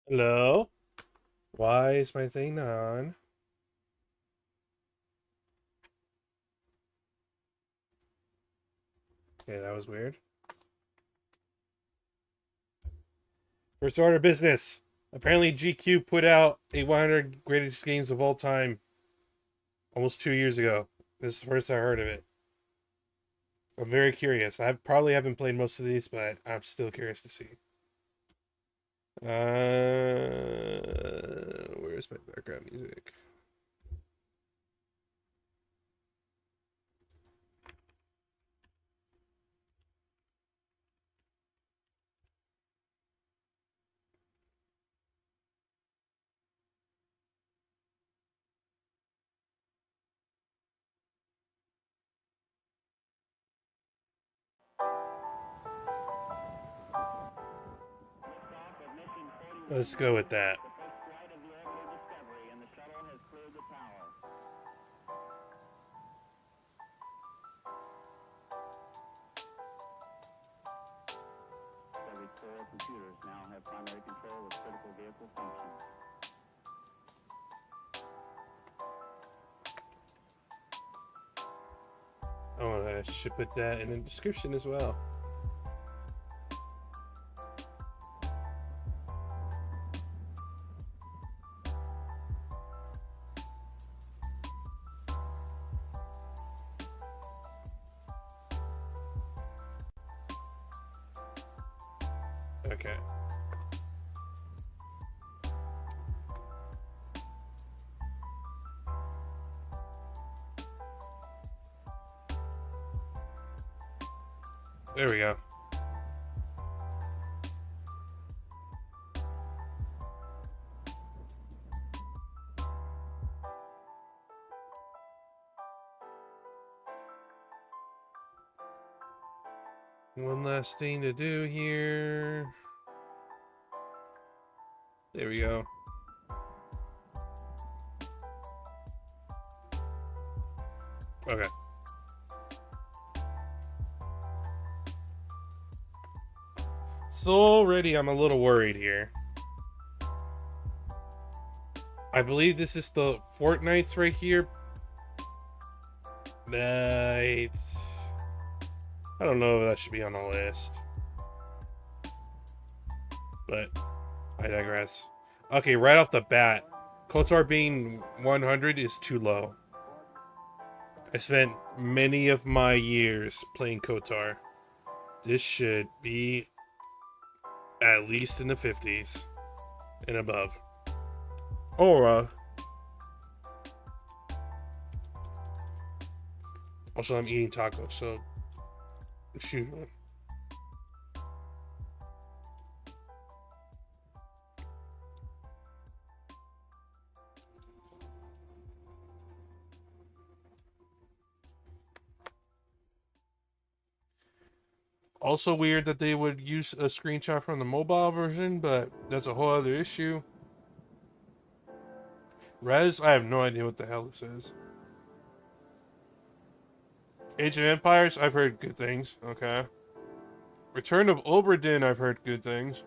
Hello? Why is my thing on? Okay, that was weird. First order of business. Apparently GQ put out a 100 greatest games of all time almost 2 years ago. This is the first I heard of it. I'm very curious. I probably haven't played most of these, but I'm still curious to see. Where's my background music? Let's go with that. Computers now have primary control of critical vehicle functions. Oh, I should put that in the description as well. Okay. There we go. One last thing to do here. There we go. Okay. So already I'm a little worried here. I believe this is the Fortnite's right here. Night. I don't know if that should be on the list. But I digress. Okay, right off the bat, KOTOR being 100 is too low. I spent many of my years playing KOTOR. This should be at least in the 50s and above. Or also I'm eating tacos, so excuse me. Also weird that they would use a screenshot from the mobile version, but that's a whole other issue. Res, I have no idea what the hell this is. Age of Empires, I've heard good things. Okay. Return of Obra Dinn, I've heard good things.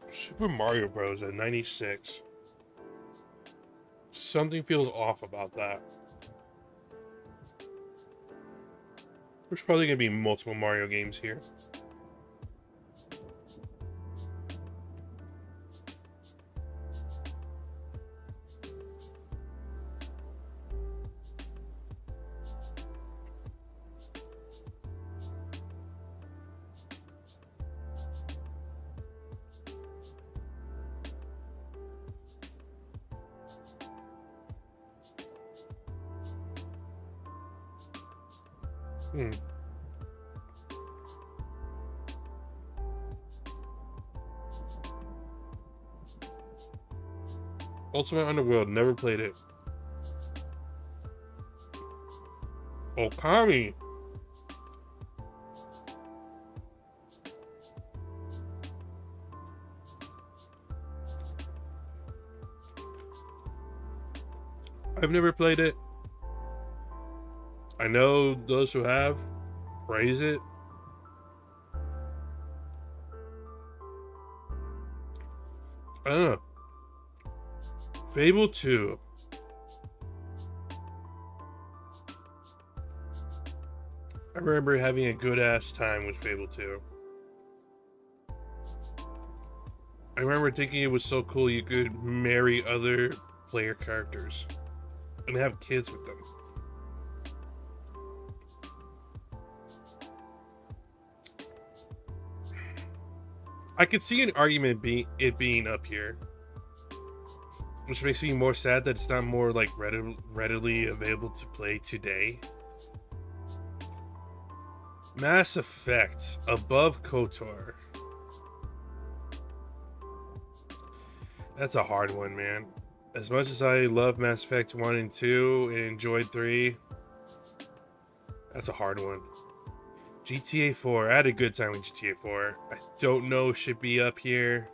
Super Mario Bros. At 96. Something feels off about that. There's probably going to be multiple Mario games here. Ultimate Underworld, never played it. Okami. I've never played it. I know those who have praise it. I don't know. Fable 2. I remember having a good ass time with Fable 2. I remember thinking it was so cool you could marry other player characters and have kids with them. I could see an argument being up here, which makes me more sad that it's not more like readily available to play today. Mass Effect above KOTOR. That's a hard one, man. As much as I love Mass Effect 1 and 2 and enjoyed 3, that's a hard one. GTA 4. I had a good time with GTA 4. I don't know if it should be up here.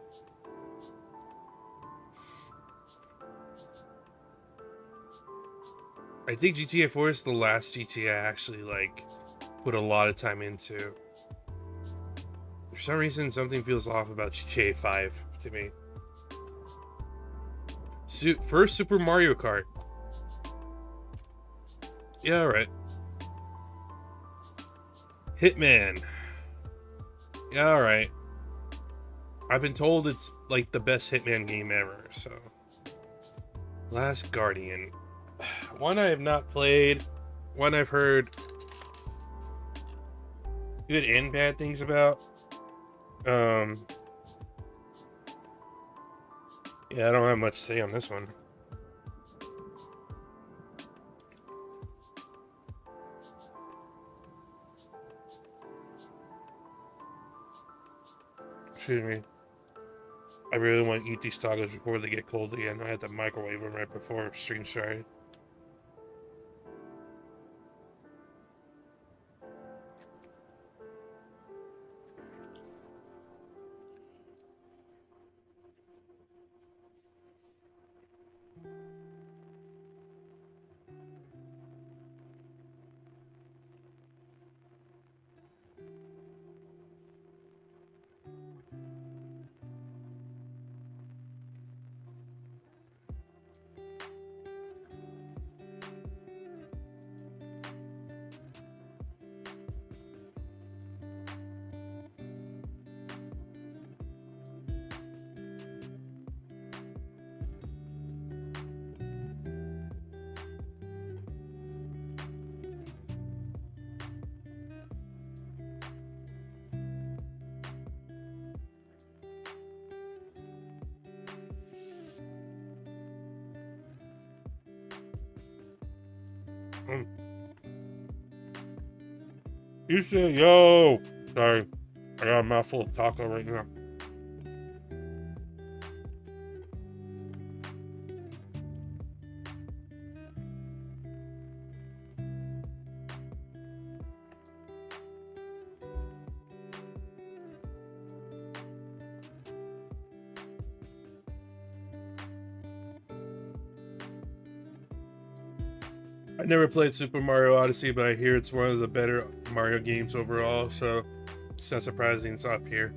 I think GTA 4 is the last GTA I actually like put a lot of time into. For some reason, something feels off about GTA 5 to me. First Super Mario Kart. Yeah, alright. Hitman. Yeah, alright. I've been told it's like the best Hitman game ever, so. Last Guardian. One I have not played. One I've heard good and bad things about. Yeah, I don't have much to say on this one. Excuse me. I really want to eat these tacos before they get cold again. I had to microwave them right before stream started. You said, yo! Sorry. I got a mouthful of taco right now. I never played Super Mario Odyssey, but I hear it's one of the better Mario games overall, so it's not surprising it's up here.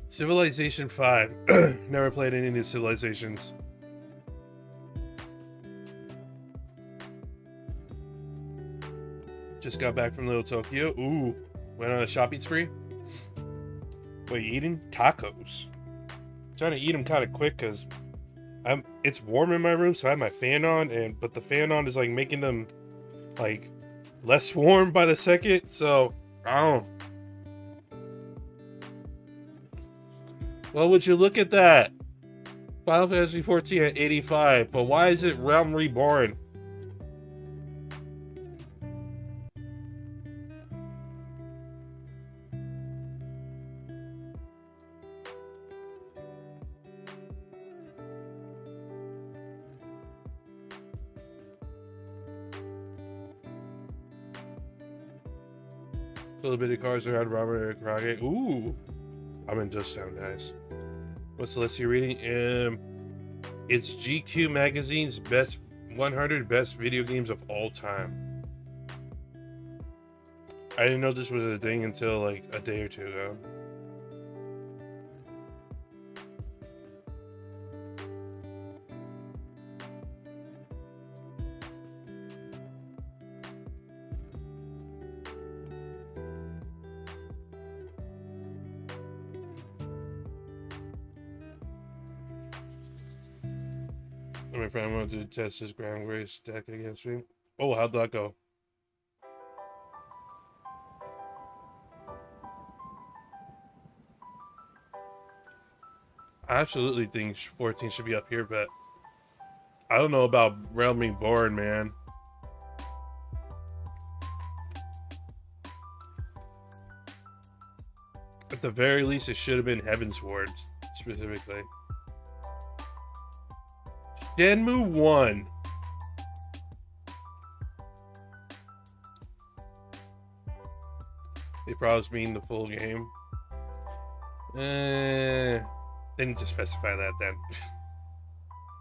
Civilization 5. Never played any of these civilizations. Just got back from Little Tokyo. Ooh, went on a shopping spree. Wait, eating tacos? Trying to eat them kind of quick because it's warm in my room, so I have my fan on, but the fan on is like making them like less warm by the second. So I don't. Well, would you look at that? Final Fantasy 14 at 85, but why is it Realm Reborn? Fill a bit of cars around Robert and Krage. Ooh, I'm in just sound nice. What's the list you're reading? It's GQ magazine's best 100 best video games of all time. I didn't know this was a thing until like a day or two ago. My friend wanted to test his ground grace deck against me. Oh, how'd that go? I absolutely think 14 should be up here, but I don't know about Realm Reborn, man. At the very least, it should have been Heaven's Ward, specifically. Shenmue 1. They promised me the full game. They need to specify that then.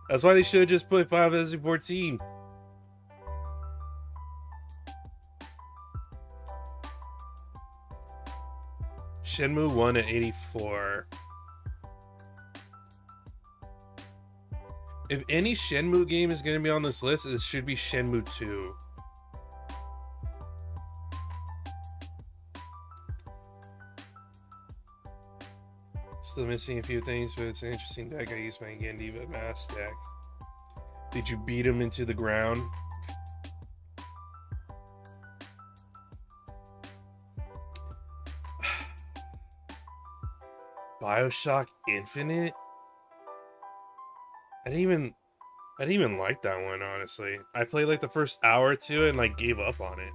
That's why they should have just put Final Fantasy 14. Shenmue 1 at 84. If any Shenmue game is going to be on this list, it should be Shenmue 2. Still missing a few things, but it's an interesting deck. I used my Gendiva Mass deck. Did you beat him into the ground? BioShock Infinite? I didn't even like that one, honestly. I played like the first hour or two and like gave up on it.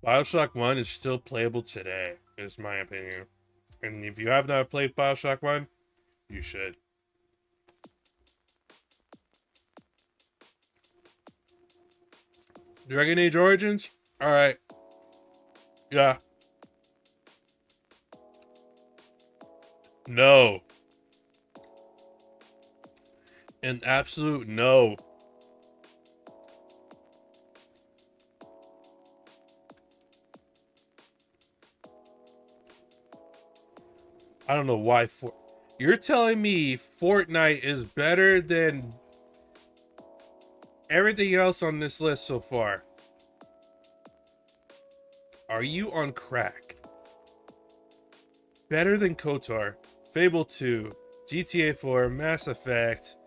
BioShock 1 is still playable today, is my opinion. And if you have not played BioShock 1, you should. Dragon Age Origins? Alright. Yeah. No. An absolute no. I don't know why. You're telling me Fortnite is better than everything else on this list so far? Are you on crack? Better than KOTOR, Fable 2, GTA 4, Mass Effect,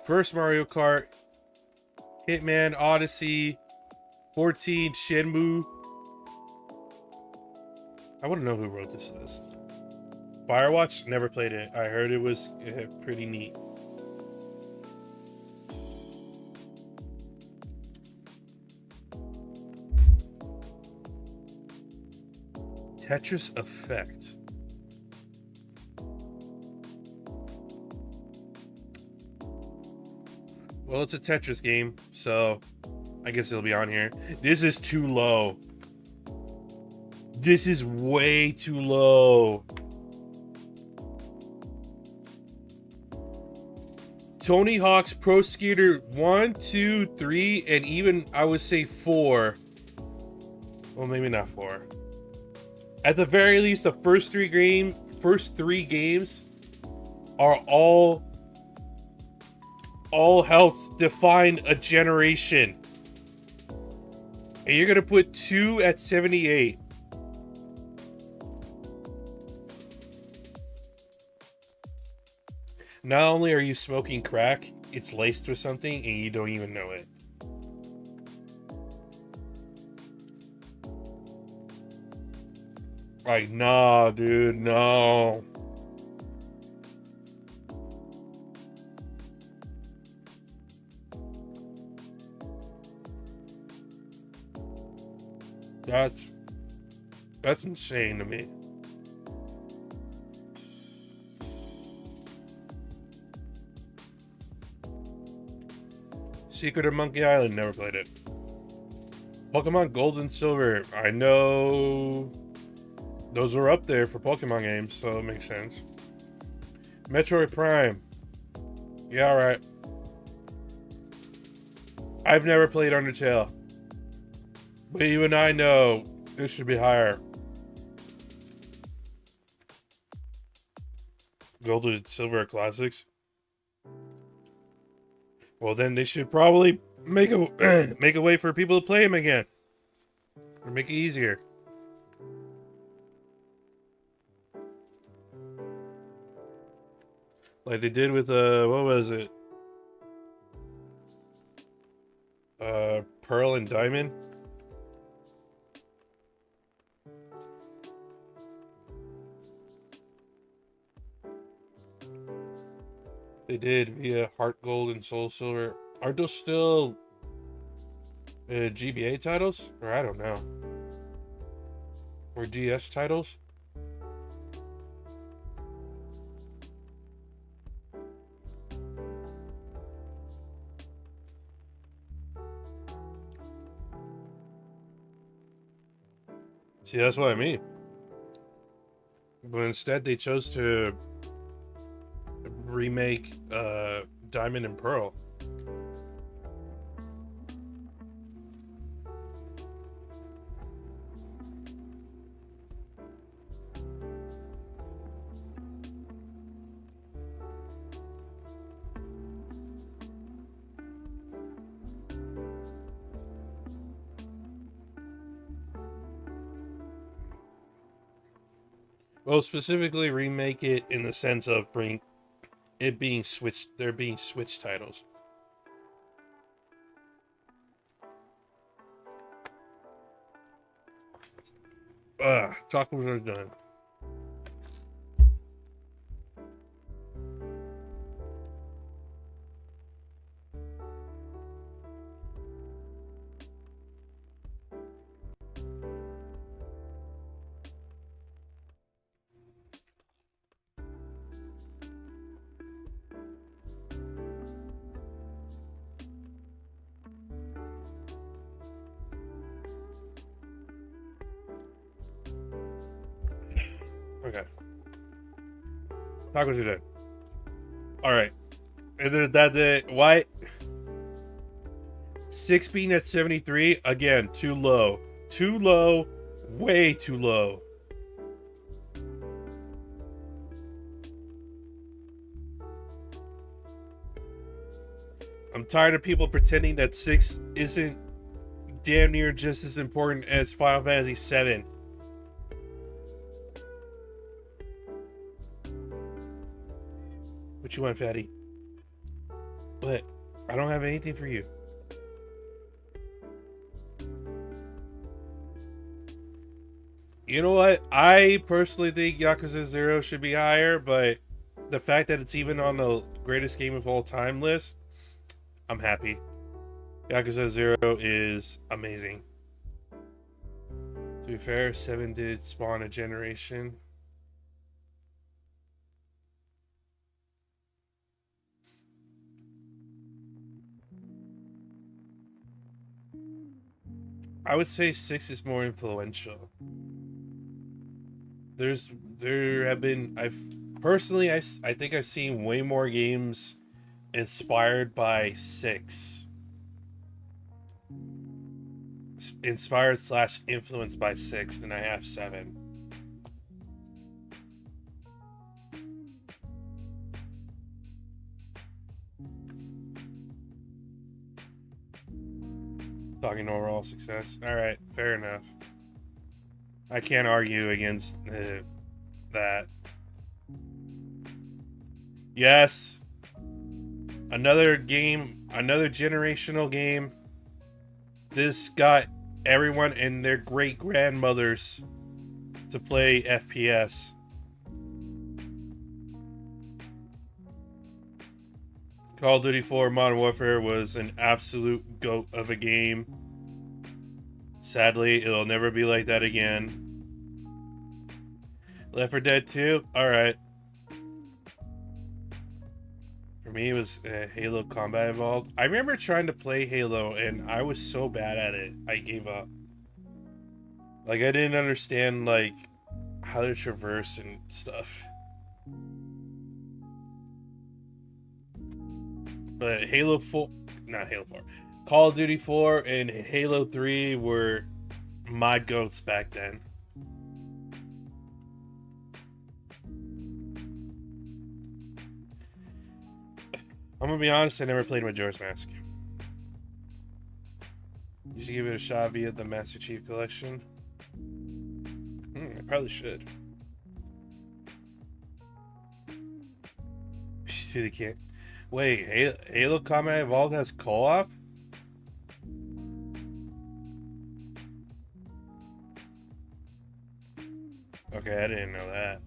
first Mario Kart, Hitman, Odyssey, 14, Shenmue. I want to know who wrote this list. Firewatch? Never played it. I heard it was pretty neat. Tetris Effect. Well, it's a Tetris game, so I guess it'll be on here. This is too low. This is way too low. Tony Hawk's Pro Skater 1, 2, 3, and even I would say 4. Well, maybe not 4. At the very least, the first three games are all helped define a generation. And you're gonna put 2 at 78. Not only are you smoking crack, it's laced with something and you don't even know it. Like, nah, dude, no. That's insane to me. Secret of Monkey Island, never played it. Pokemon Gold and Silver, I know those are up there for Pokemon games, so it makes sense. Metroid Prime, yeah, alright. I've never played Undertale, but you and I know this should be higher. Gold and Silver classics. Well, then they should probably make a make a way for people to play them again, or make it easier. Like they did with what was it? Pearl and Diamond. They did via Heart Gold and Soul Silver. Are those still GBA titles? Or I don't know. Or DS titles? See, that's what I mean. But instead they chose to remake Diamond and Pearl. Well, specifically remake it in the sense of bring it being switched. There being switch titles. Tacos are done. Okay. Tacos are done. Alright. Either that why 6 being at 73, again, too low. Too low, way too low. I'm tired of people pretending that 6 isn't damn near just as important as Final Fantasy 7. What you want, fatty? But I don't have anything for you. You know what? I personally think Yakuza 0 should be higher, but the fact that it's even on the greatest game of all time list, I'm happy. Yakuza 0 is amazing. To be fair, 7 did spawn a generation. I would say 6 is more influential. There have been I think I've seen way more games inspired by 6. Inspired / influenced by 6 than I have 7. Talking overall success. Alright, fair enough. I can't argue against that. Yes. Another game, another generational game. This got everyone and their great grandmothers to play FPS. Call of Duty 4 Modern Warfare was an absolute goat of a game. Sadly, it'll never be like that again. Left 4 Dead 2? Alright. For me, it was Halo Combat Evolved. I remember trying to play Halo, and I was so bad at it, I gave up. Like, I didn't understand, like, how to traverse and stuff. But Halo 4... Not Halo 4. Call of Duty 4 and Halo 3 were my goats back then. I'm gonna be honest, I never played Majora's Mask. You should give it a shot via the Master Chief Collection. I probably should. Dude, they can't. Wait, Halo Combat Evolved has co-op? Okay, I didn't know that.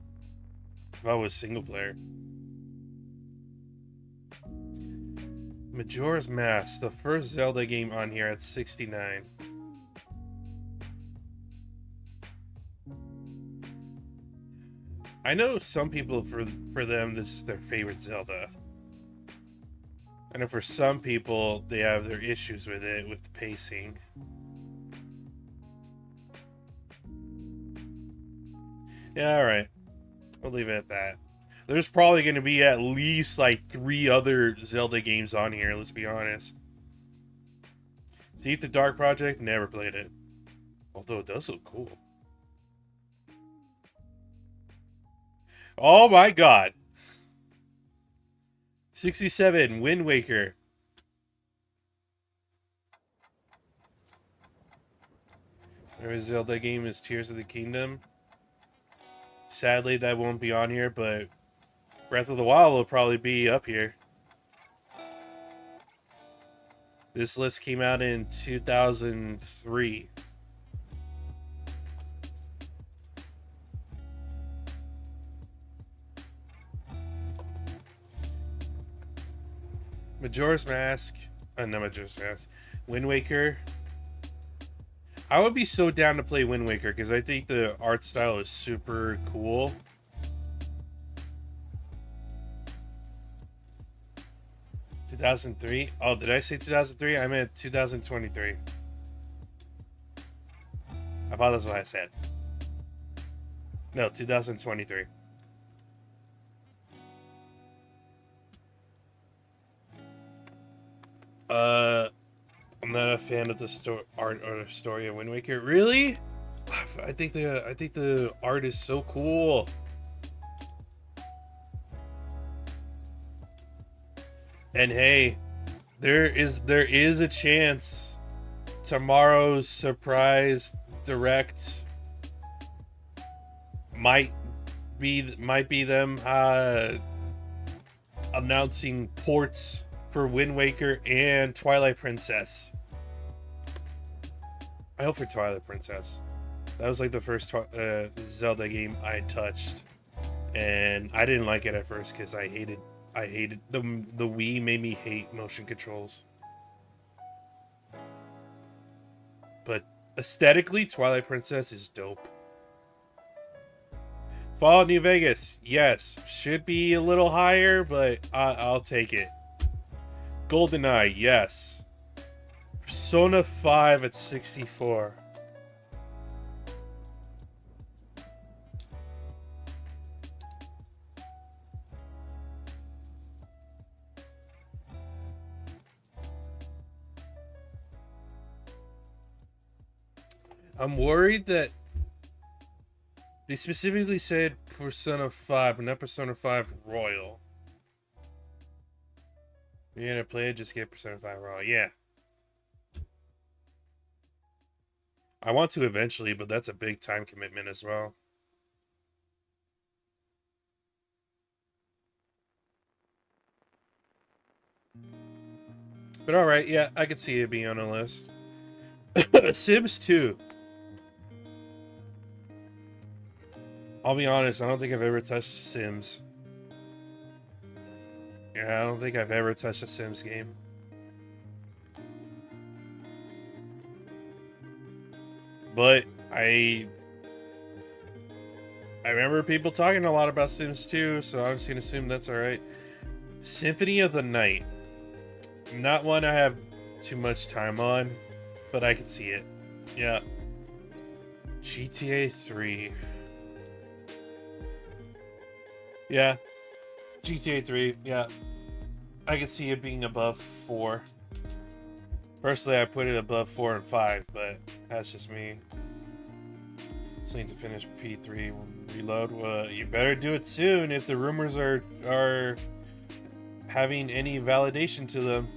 I thought it was single player. Majora's Mask, the first Zelda game on here at 69. I know some people, for them, this is their favorite Zelda. I know for some people, they have their issues with it, with the pacing. Yeah, alright. We'll leave it at that. There's probably going to be at least, like, 3 other Zelda games on here, let's be honest. Thief the Dark Project, never played it. Although it does look cool. Oh my god! 67, Wind Waker. Every Zelda game is Tears of the Kingdom. Sadly, that won't be on here, but Breath of the Wild will probably be up here. This list came out in 2003. Majora's Mask. Not Majora's Mask. Wind Waker. I would be so down to play Wind Waker because I think the art style is super cool. $2003. Oh, did I say 2003? I meant 2023. I thought that's what I said. No, 2023. I'm not a fan of the art or the story of Wind Waker. Really? I think the art is so cool. And hey, there is a chance tomorrow's surprise direct might be them announcing ports for Wind Waker and Twilight Princess. I hope for Twilight Princess. That was like the first Zelda game I touched, and I didn't like it at first because I hated the Wii made me hate motion controls. But aesthetically, Twilight Princess is dope. Fallout New Vegas, yes, should be a little higher, but I'll take it. GoldenEye, yes. Persona 5 at 64. I'm worried that they specifically said Persona 5, but not Persona 5 Royal. You're gonna play it, just get Persona 5 Royal. Yeah. I want to eventually, but that's a big time commitment as well. But alright, yeah, I could see it being on a list. Sims 2. I'll be honest, I don't think I've ever touched Sims. Yeah, I don't think I've ever touched a Sims game. But I remember people talking a lot about Sims 2, so I'm just gonna assume that's alright. Symphony of the Night. Not one I have too much time on, but I can see it. Yeah. GTA 3. Yeah. GTA 3, yeah. I can see it being above 4. Personally, I put it above 4 and 5, but that's just me. Still need to finish P3 reload. Well, you better do it soon if the rumors are having any validation to them.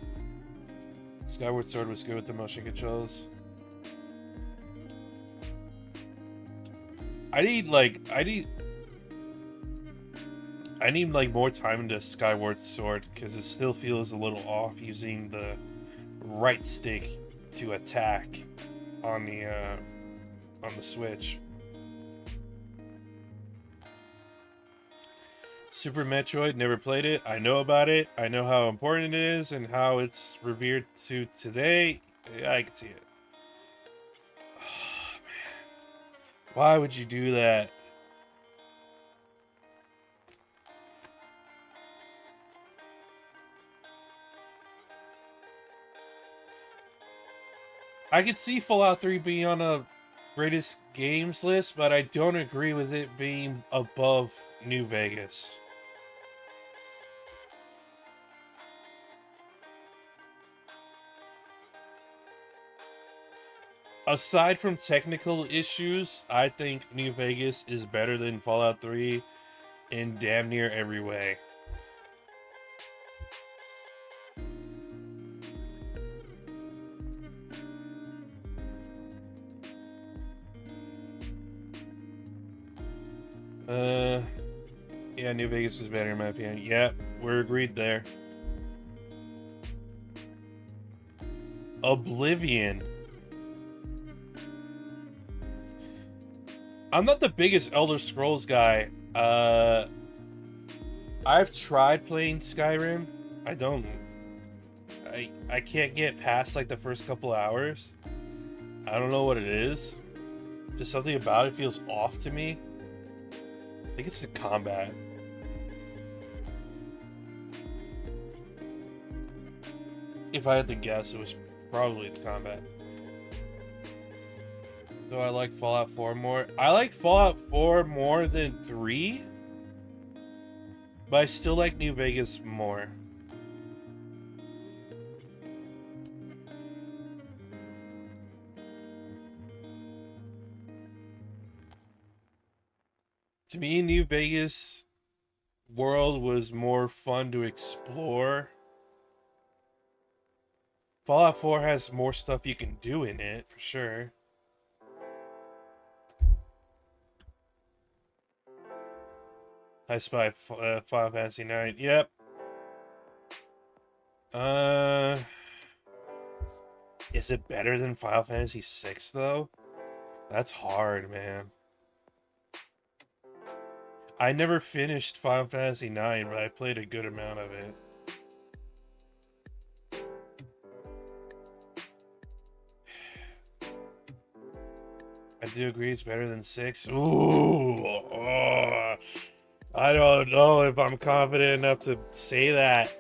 Skyward Sword was good with the motion controls. I need more time into Skyward Sword because it still feels a little off using the right stick to attack on the Switch. Super Metroid, never played it. I know about it. I know how important it is and how it's revered to today. Yeah, I can see it. Oh, man. Why would you do that? I could see Fallout 3 being on a greatest games list, but I don't agree with it being above New Vegas. Aside from technical issues, I think New Vegas is better than Fallout 3 in damn near every way. Yeah, New Vegas is better in my opinion. Yeah, we're agreed there. Oblivion. I'm not the biggest Elder Scrolls guy. I've tried playing Skyrim. I can't get past like the first couple hours. I don't know what it is. Just something about it feels off to me. I think it's the combat. If I had to guess, it was probably the combat. Though I like Fallout 4 more. I like Fallout 4 more than 3. But I still like New Vegas more. To me, New Vegas world was more fun to explore. Fallout 4 has more stuff you can do in it, for sure. I Spy Final Fantasy 9. Yep. Is it better than Final Fantasy 6 though? That's hard, man. I never finished Final Fantasy 9, but I played a good amount of it. I do agree it's better than 6. Ooh, oh, I don't know if I'm confident enough to say that.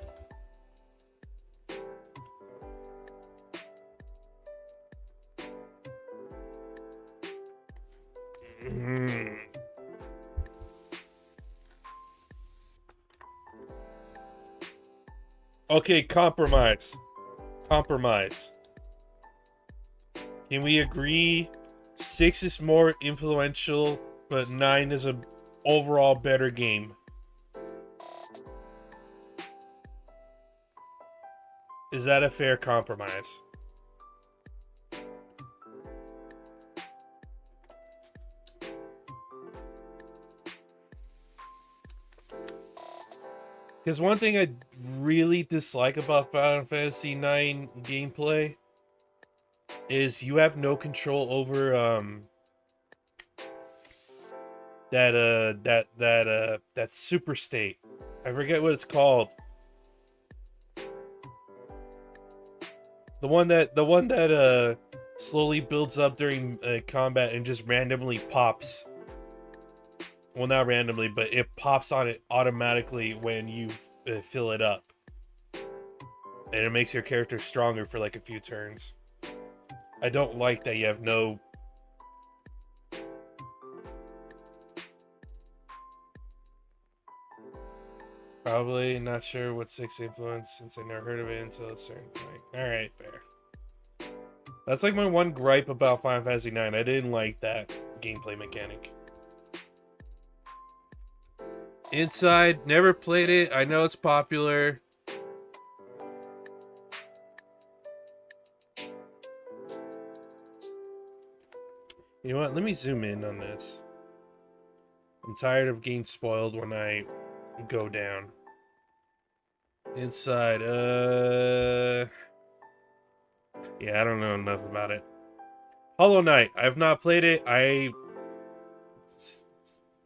Okay, compromise. Compromise. Can we agree 6 is more influential, but 9 is an overall better game? Is that a fair compromise? Because one thing I really dislike about Final Fantasy IX gameplay is you have no control over that super state. I forget what it's called. The one that slowly builds up during combat and just randomly pops. Well, not randomly, but it pops on it automatically when you fill it up. And it makes your character stronger for like a few turns. I don't like that you have no... Probably not sure what 6 influence since I never heard of it until a certain point. Alright, fair. That's like my one gripe about Final Fantasy IX. I didn't like that gameplay mechanic. Inside, never played it. I know it's popular. You know what? Let me zoom in on this. I'm tired of getting spoiled when I go down. Inside, yeah, I don't know enough about it. Hollow Knight, I've not played it.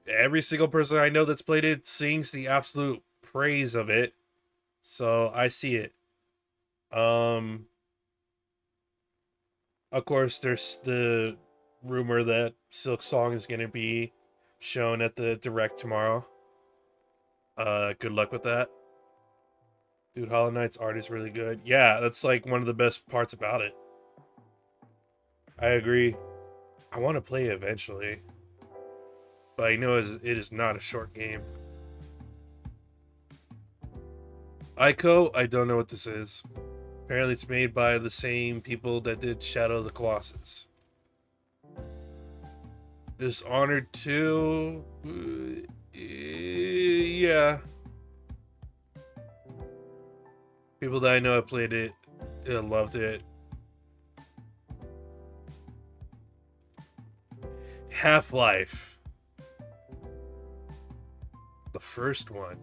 Every single person I know that's played it sings the absolute praise of it. So I see it. Of course, there's the rumor that Silk Song is going to be shown at the Direct tomorrow. Good luck with that. Dude, Hollow Knight's art is really good. Yeah, that's like one of the best parts about it. I agree. I want to play it eventually. But I know it is not a short game. Ico, I don't know what this is. Apparently it's made by the same people that did Shadow of the Colossus. Dishonored 2... yeah. People that I know have played it, loved it. Half-Life. The first one.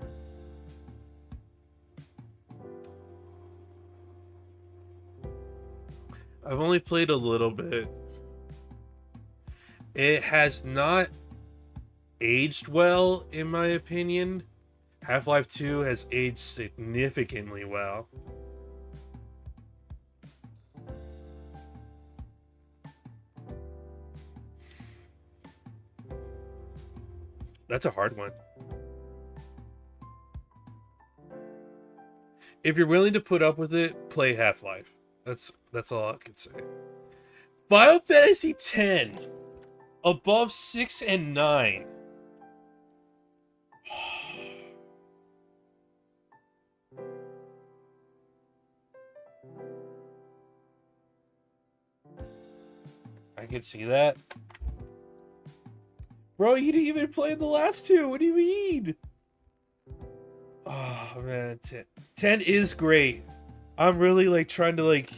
I've only played a little bit. It has not aged well, in my opinion. Half-Life 2 has aged significantly well. That's a hard one. If you're willing to put up with it, play Half-Life. That's all I can say. Final Fantasy X above 6 and 9. I can see that. Bro, you didn't even play the last two. What do you mean? Oh, man. 10 is great. I'm really, like, trying to, like,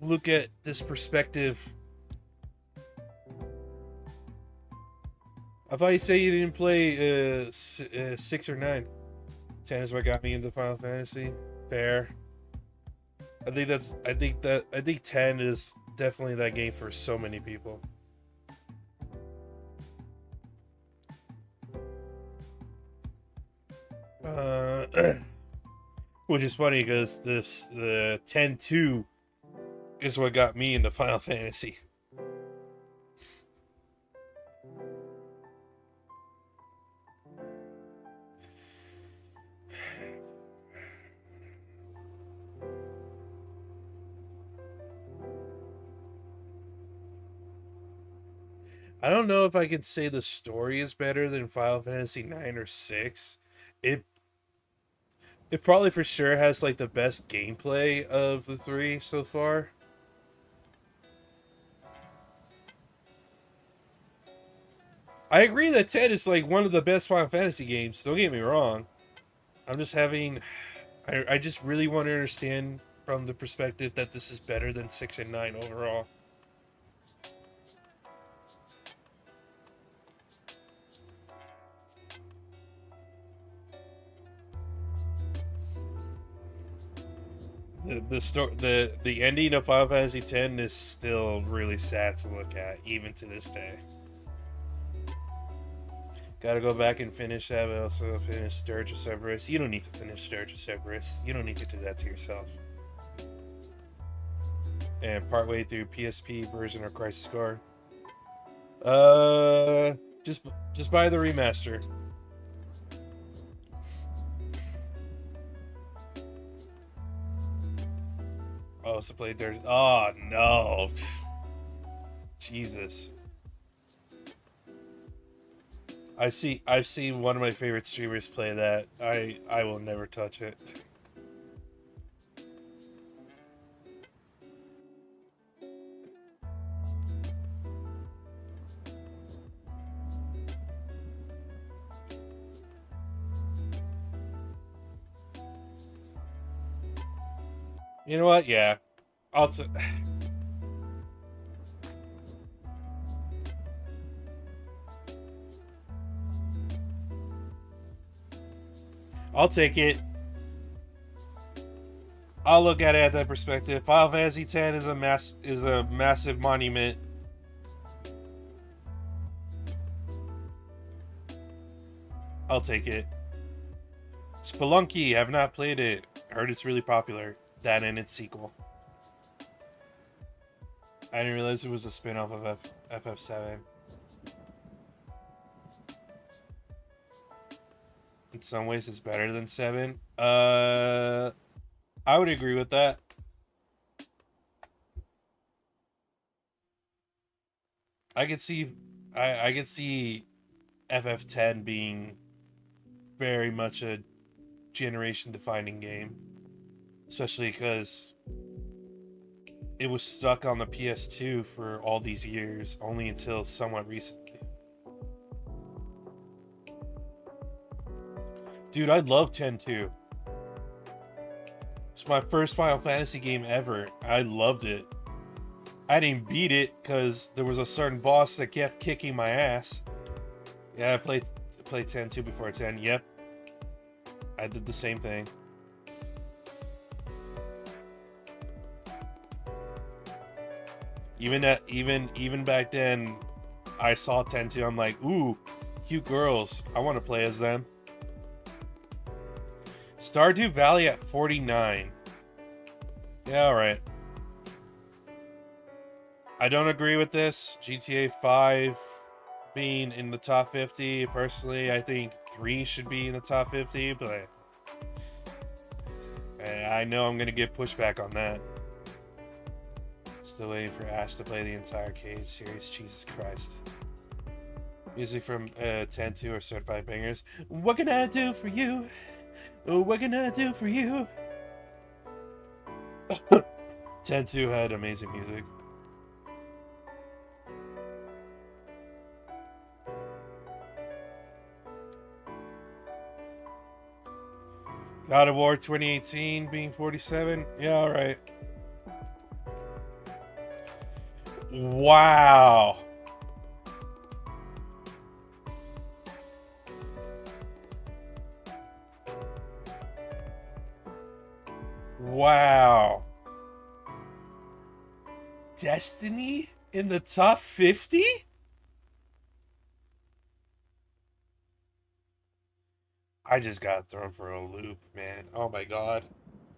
look at this perspective. I thought you said you didn't play 6 or 9. 10 is what got me into Final Fantasy. Fair. I think 10 is definitely that game for so many people. Which is funny because the 10-2 is what got me into Final Fantasy. I don't know if I can say the story is better than Final Fantasy 9 or 6. It probably for sure has like the best gameplay of the three so far. I agree that 10 is like one of the best Final Fantasy games. Don't get me wrong. I'm just having... I just really want to understand from the perspective that this is better than 6 and 9 overall. The ending of Final Fantasy X is still really sad to look at, even to this day. Gotta go back and finish that, but also finish Dirge of Cerberus. You don't need to finish Dirge of Cerberus. You don't need to do that to yourself. and partway through PSP version of Crisis Core. Just buy the remaster. Oh, so play Dirty. Oh no, Jesus. I've seen one of my favorite streamers play that. I will never touch it. You know what? Yeah, I'll. I'll take it. I'll look at it at that perspective. Final Fantasy X is a massive monument. I'll take it. Spelunky, have not played it. Heard it's really popular. That and its sequel. I didn't realize it was a spin-off of FF7. In some ways, it's better than 7. I would agree with that. I could see FF10 being very much a generation-defining game, especially because it was stuck on the PS2 for all these years, only until somewhat recently. Dude, I love 10 too. It's my first Final Fantasy game ever. I loved it. I didn't beat it because there was a certain boss that kept kicking my ass. Yeah, I played 10 too before 10. Yep. I did the same thing. Even back then, I saw 10 too. I'm like, ooh, cute girls. I want to play as them. Stardew Valley at 49. Yeah, alright. I don't agree with this. GTA 5 being in the top 50. Personally, I think 3 should be in the top 50, but I know I'm going to get pushback on that. Still waiting for Ashe to play the entire Cage series. Jesus Christ. Music from 10-2 or certified bangers. What can I do for you? What can I do for you? 10-2 had amazing music. God of War 2018 being 47. Yeah, alright. Wow. Wow. Destiny in the top 50? I just got thrown for a loop, man. Oh my god.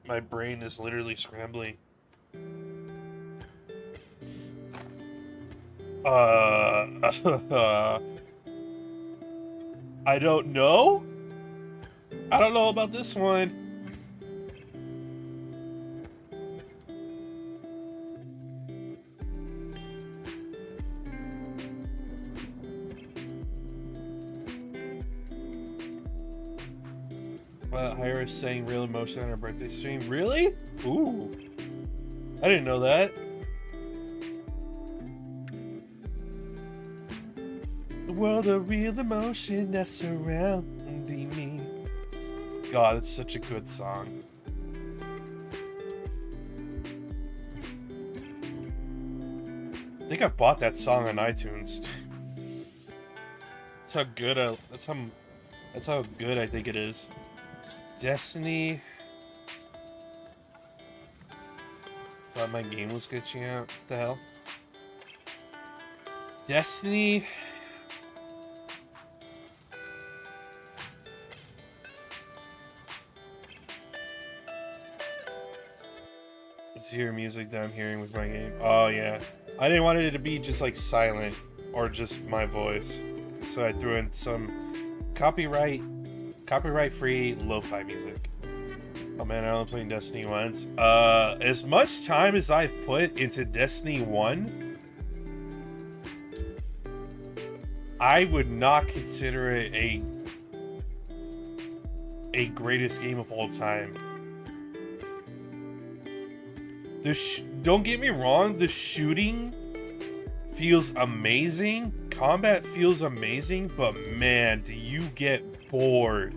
My brain is literally scrambling. I don't know? I don't know about this one. Iris sang Real Emotion on her birthday stream. Really? Ooh. I didn't know that. The world of real emotion that's surrounding me. God, it's such a good song. I think I bought that song on iTunes. That's how good that's how good I think it is. Destiny. Thought my game was glitching out. What the hell? Destiny. Let's hear music that I'm hearing with my game. Oh yeah, I didn't want it to be just like silent or just my voice, so I threw in some copyright-free lo-fi music. Oh man, I only played Destiny once. As much time as I've put into Destiny 1, I would not consider it a greatest game of all time. Don't get me wrong, the shooting feels amazing, combat feels amazing, but man, do you get bored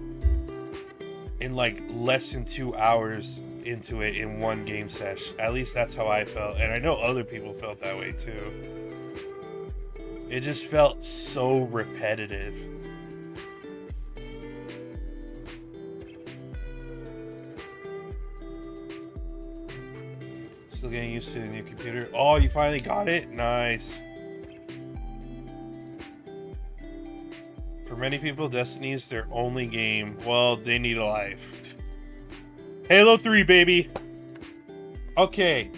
in like less than 2 hours into it in one game sesh. At least that's how I felt, and I know other people felt that way too. It just felt so repetitive. Still getting used to the new computer. Oh, you finally got it? Nice. For many people, Destiny is their only game. Well, they need a life. Halo 3, baby. Okay.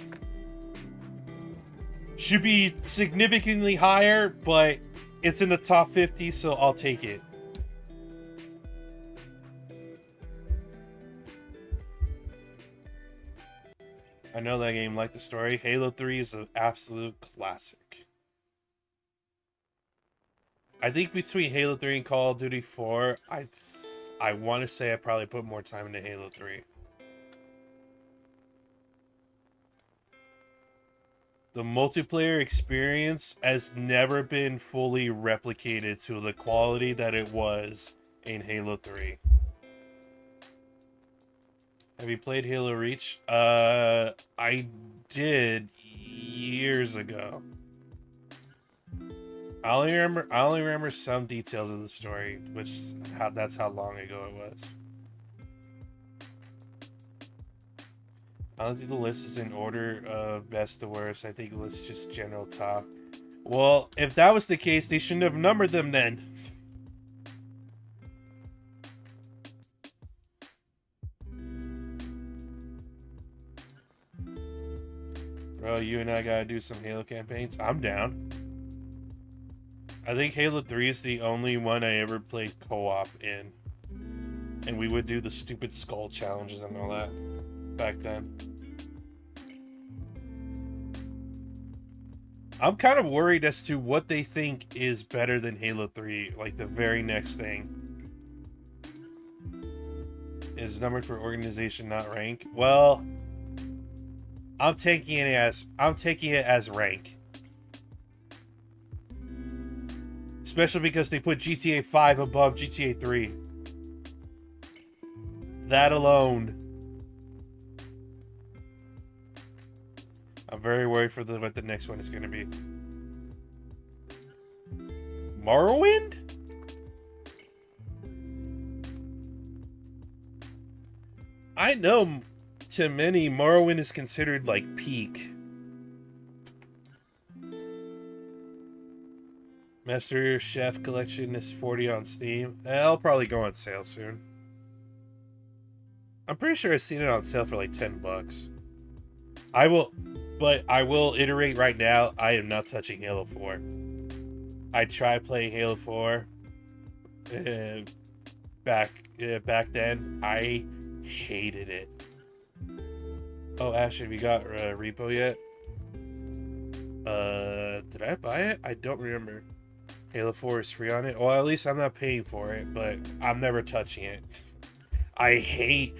Should be significantly higher, but it's in the top 50, so I'll take it. I know that game, like the story. Halo 3 is an absolute classic. I think between Halo 3 and Call of Duty 4, I want to say I probably put more time into Halo 3. The multiplayer experience has never been fully replicated to the quality that it was in Halo 3. Have you played Halo Reach? I did years ago. I only remember some details of the story, that's how long ago it was. I don't think the list is in order of best to worst. I think the list is just general top. Well, if that was the case, they shouldn't have numbered them then. Bro, you and I gotta do some Halo campaigns. I'm down. I think Halo 3 is the only one I ever played co-op in. And we would do the stupid skull challenges and all that back then. I'm kind of worried as to what they think is better than Halo 3, like the very next thing. Is numbered for organization, not rank. Well, I'm taking it as rank. Especially because they put GTA 5 above GTA 3. That alone. I'm very worried for what the next one is going to be. Morrowind? I know to many, Morrowind is considered like peak. Master Chef Collection is $40 on Steam. I'll probably go on sale soon. I'm pretty sure I've seen it on sale for like $10. I will iterate right now. I am not touching Halo 4. I tried playing Halo 4 back then. I hated it. Oh, Ashe, have you got Repo yet? Did I buy it? I don't remember. Halo 4 is free on it. Well, at least I'm not paying for it, but I'm never touching it. I hate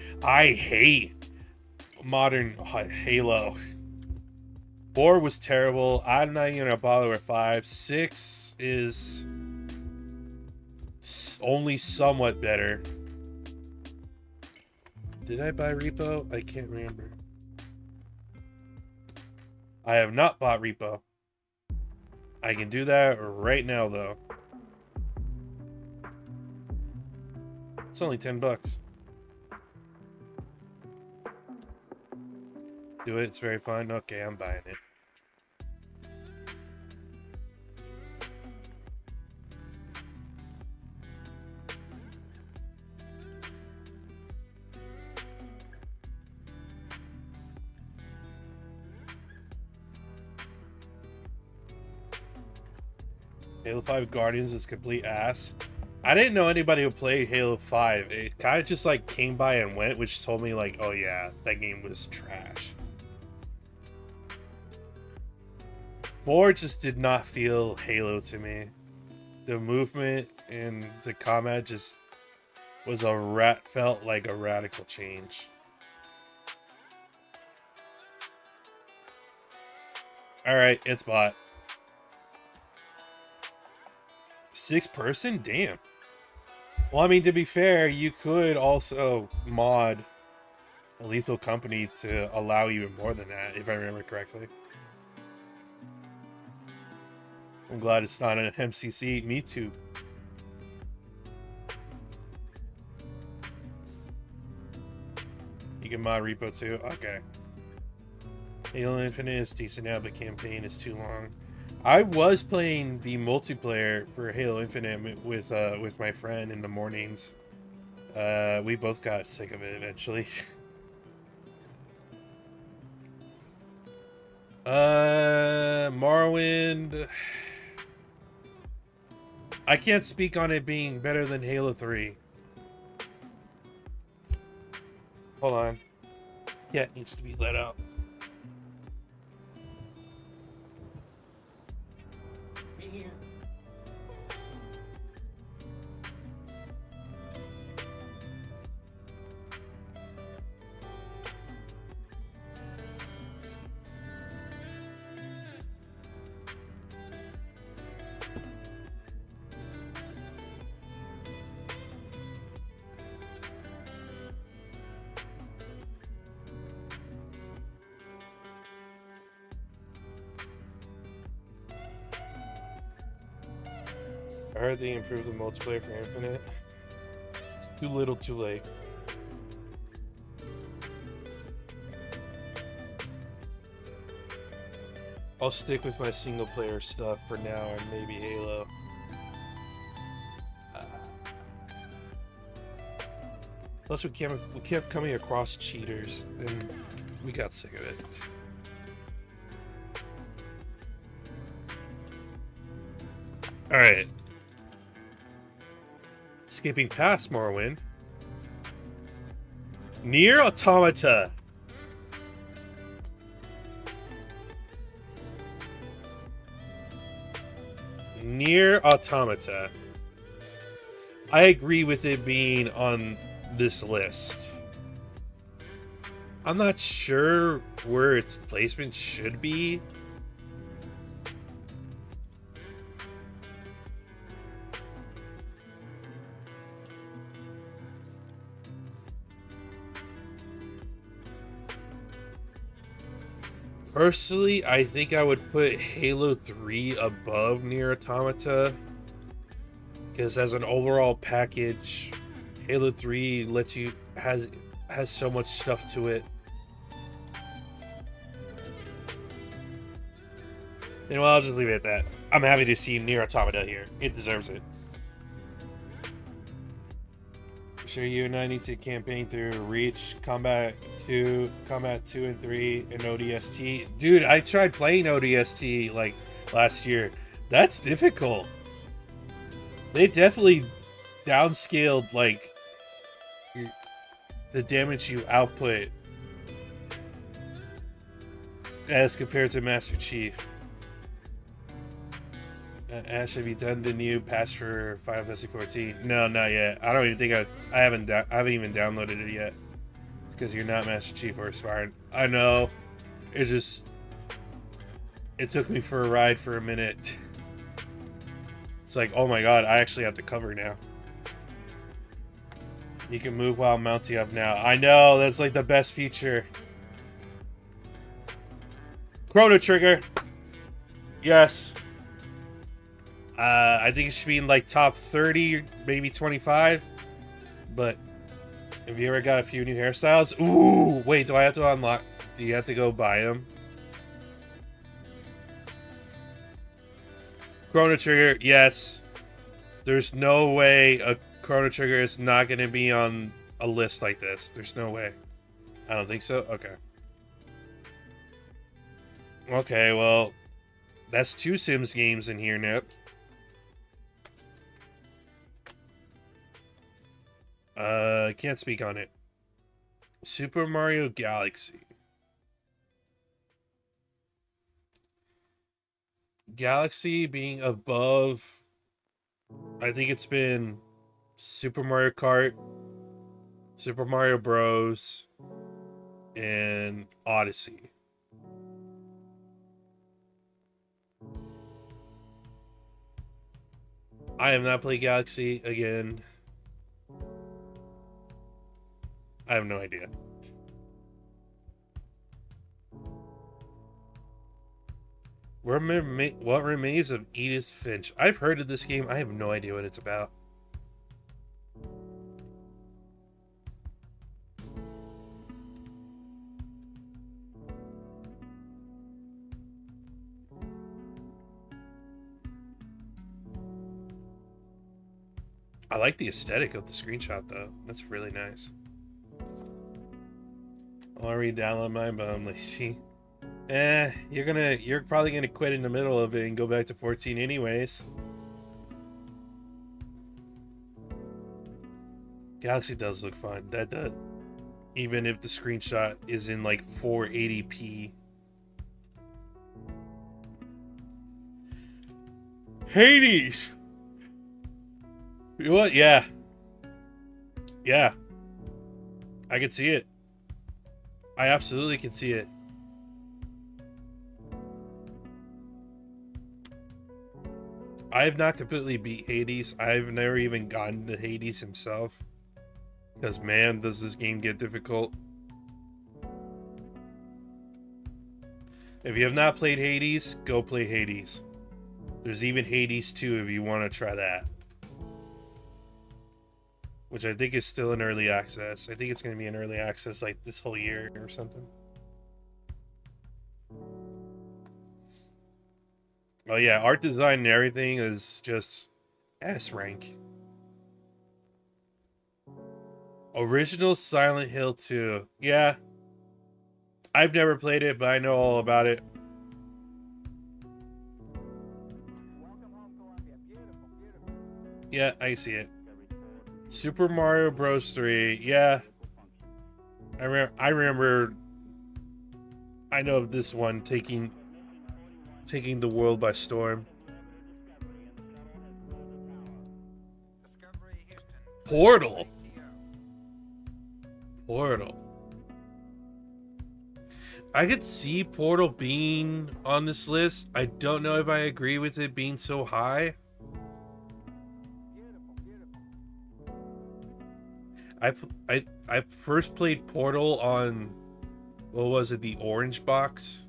modern Halo. 4 was terrible. I'm not even gonna bother with 5. 6 is only somewhat better. Did I buy Repo? I can't remember. I have not bought Repo. I can do that right now, though. It's only $10. Do it. It's very fun. Okay, I'm buying it. Halo 5 Guardians is complete ass. I didn't know anybody who played Halo 5. It kind of just like came by and went, which told me like, oh yeah, that game was trash. 4 just did not feel Halo to me. The movement and the combat just was felt like a radical change. All right, it's bought. 6 person? Damn. Well, I mean, to be fair, you could also mod a Lethal Company to allow even more than that, if I remember correctly. I'm glad it's not an MCC. Me too. You can mod repo too? Okay. Halo Infinite is decent now, but campaign is too long. I was playing the multiplayer for Halo Infinite with my friend in the mornings. We both got sick of it eventually. Morrowind. I can't speak on it being better than Halo 3. Hold on. Yeah, it needs to be let out. Be here. I heard they improved the multiplayer for Infinite. It's too little, too late. I'll stick with my single player stuff for now and maybe Halo. Plus, we kept coming across cheaters, and we got sick of it. All right. Skipping past Morrowind. Nier Automata. Nier Automata. I agree with it being on this list. I'm not sure where its placement should be. Personally, I think I would put Halo 3 above Nier Automata, because as an overall package, Halo 3 has so much stuff to it. And well, I'll just leave it at that. I'm happy to see Nier Automata here. It deserves it. Sure, you and I need to campaign through Reach, Combat 2 and 3, and ODST. Dude, I tried playing ODST like last year. That's difficult. They definitely downscaled like the damage you output as compared to Master Chief. Ashe, have you done the new patch for Final Fantasy 14? No, not yet. I don't even think I haven't even downloaded it yet. It's because you're not Master Chief or Aspirant. I know. It's just it took me for a ride for a minute. It's like, oh my god, I actually have to cover now. You can move while mounting up now. I know, that's like the best feature. Chrono Trigger. Yes. I think it should be in like top 30, maybe 25. But have you ever got a few new hairstyles? Ooh, wait, do I have to unlock? Do you have to go buy them? Chrono Trigger, yes. There's no way a Chrono Trigger is not going to be on a list like this. There's no way. I don't think so. Okay. Okay, well, that's 2 Sims games in here, Nip. Can't speak on it. Super Mario Galaxy. Galaxy being above, I think it's been Super Mario Kart, Super Mario Bros, and Odyssey. I have not played Galaxy again. I have no idea. What remains of Edith Finch? I've heard of this game. I have no idea what it's about. I like the aesthetic of the screenshot though. That's really nice. I'll re-download mine, but I'm lazy. You're probably gonna quit in the middle of it and go back to 14 anyways. Galaxy does look fun. That does. Even if the screenshot is in like 480p. Hades! What? Yeah. Yeah. I can see it. I absolutely can see it. I have not completely beat Hades. I've never even gotten to Hades himself. Because, man, does this game get difficult. If you have not played Hades, go play Hades. There's even Hades 2 if you want to try that. Which I think is still in early access. I think it's going to be in early access like this whole year or something. Oh yeah, art design and everything is just S rank. Original Silent Hill 2. Yeah. I've never played it, but I know all about it. Yeah, I see it. Super Mario Bros. 3. Yeah. I remember. I know of this one taking the world by storm. Portal. I could see Portal being on this list. I don't know if I agree with it being so high. I first played Portal on, what was it, the orange box?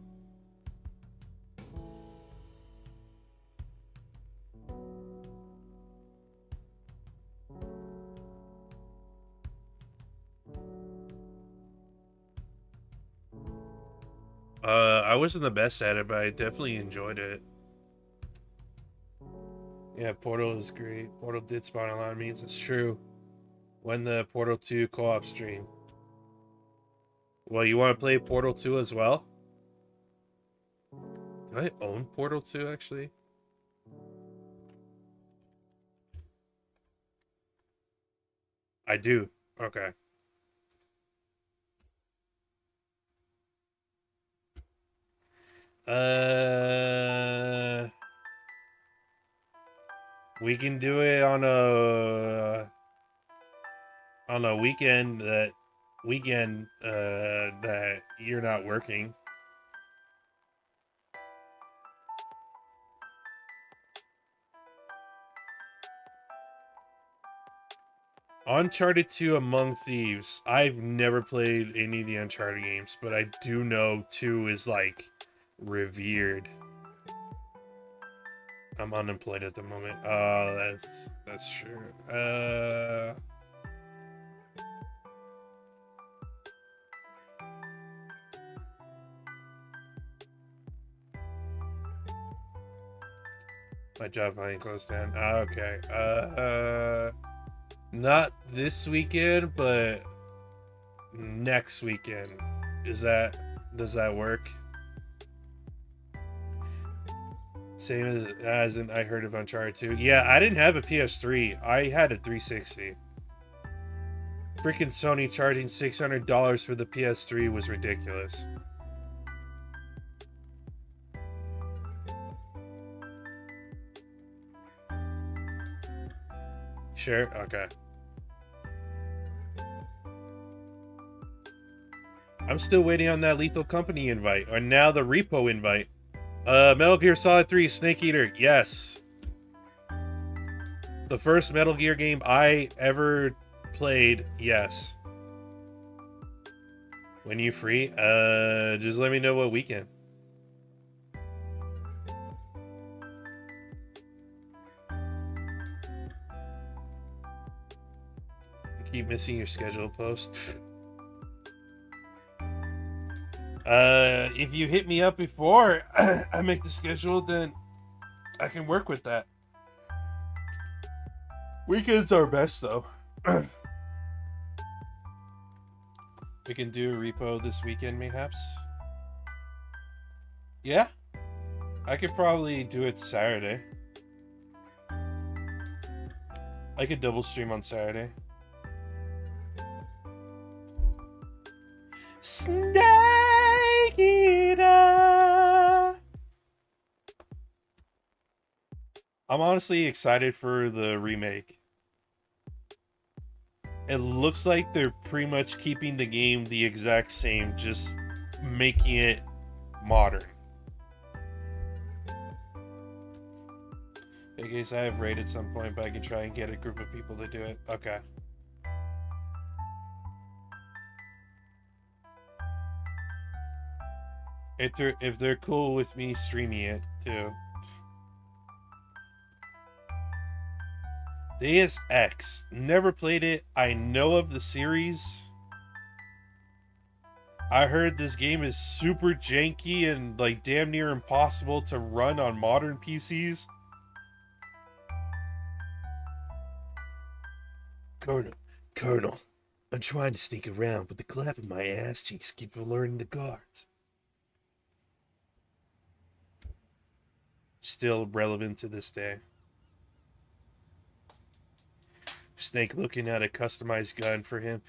I wasn't the best at it, but I definitely enjoyed it. Yeah, Portal is great. Portal did spawn a lot of memes. It's true. When the Portal 2 co-op stream. Well, you want to play Portal 2 as well? Do I own Portal 2 actually? I do. Okay. We can do it on a weekend that you're not working. Uncharted 2 Among Thieves. I've never played any of the Uncharted games, but I do know 2 is like revered. I'm unemployed at the moment. Oh, that's true. My job finally closed down. Okay. Not this weekend, but next weekend. Does that work? Same as in I heard of Uncharted 2. Yeah, I didn't have a PS3. I had a 360. Freaking Sony charging $600 for the PS3 was ridiculous. Sure? Okay. I'm still waiting on that Lethal Company invite, or now the Repo invite. Metal Gear Solid 3 Snake Eater, yes. The first Metal Gear game I ever played, yes. When you free? Just let me know what weekend. I keep missing your schedule post. If you hit me up before I make the schedule, then I can work with that. Weekends are best, though. We can do a repo this weekend, mayhaps. Yeah? I could probably do it Saturday. I could double stream on Saturday. Snake Eater! I'm honestly excited for the remake. It looks like they're pretty much keeping the game the exact same, just making it modern. In case I have raid at some point, but I can try and get a group of people to do it. Okay. If they're cool with me streaming it too. Deus Ex. Never played it. I know of the series. I heard this game is super janky and like damn near impossible to run on modern PCs. Colonel, I'm trying to sneak around, but the clap in my ass cheeks keep alerting the guards. Still relevant to this day. Snake looking at a customized gun for him.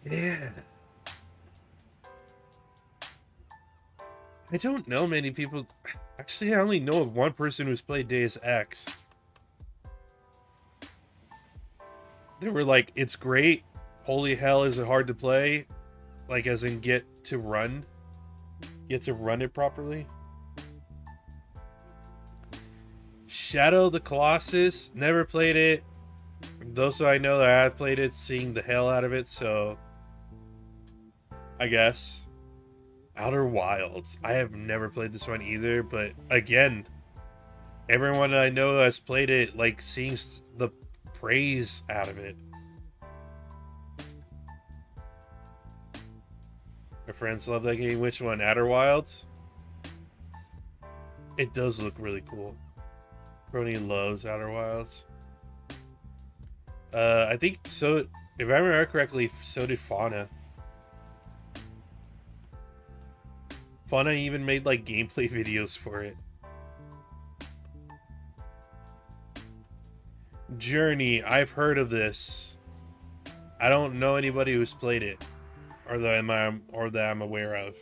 Yeah. I don't know many people. Actually, I only know of one person who's played Deus Ex. They were like, it's great. Holy hell, is it hard to play? Like, as in get to run it properly. Shadow the Colossus, never played it. Those who I know that have played it, seeing the hell out of it, so I guess. Outer Wilds. I have never played this one either, but again, everyone I know has played it, like, seeing the praise out of it. My friends love that game. Which one? Outer Wilds? It does look really cool. Crony loves Outer Wilds. I think so. If I remember correctly, so did Fauna. Fauna even made like gameplay videos for it. Journey, I've heard of this. I don't know anybody who's played it, or that I'm aware of.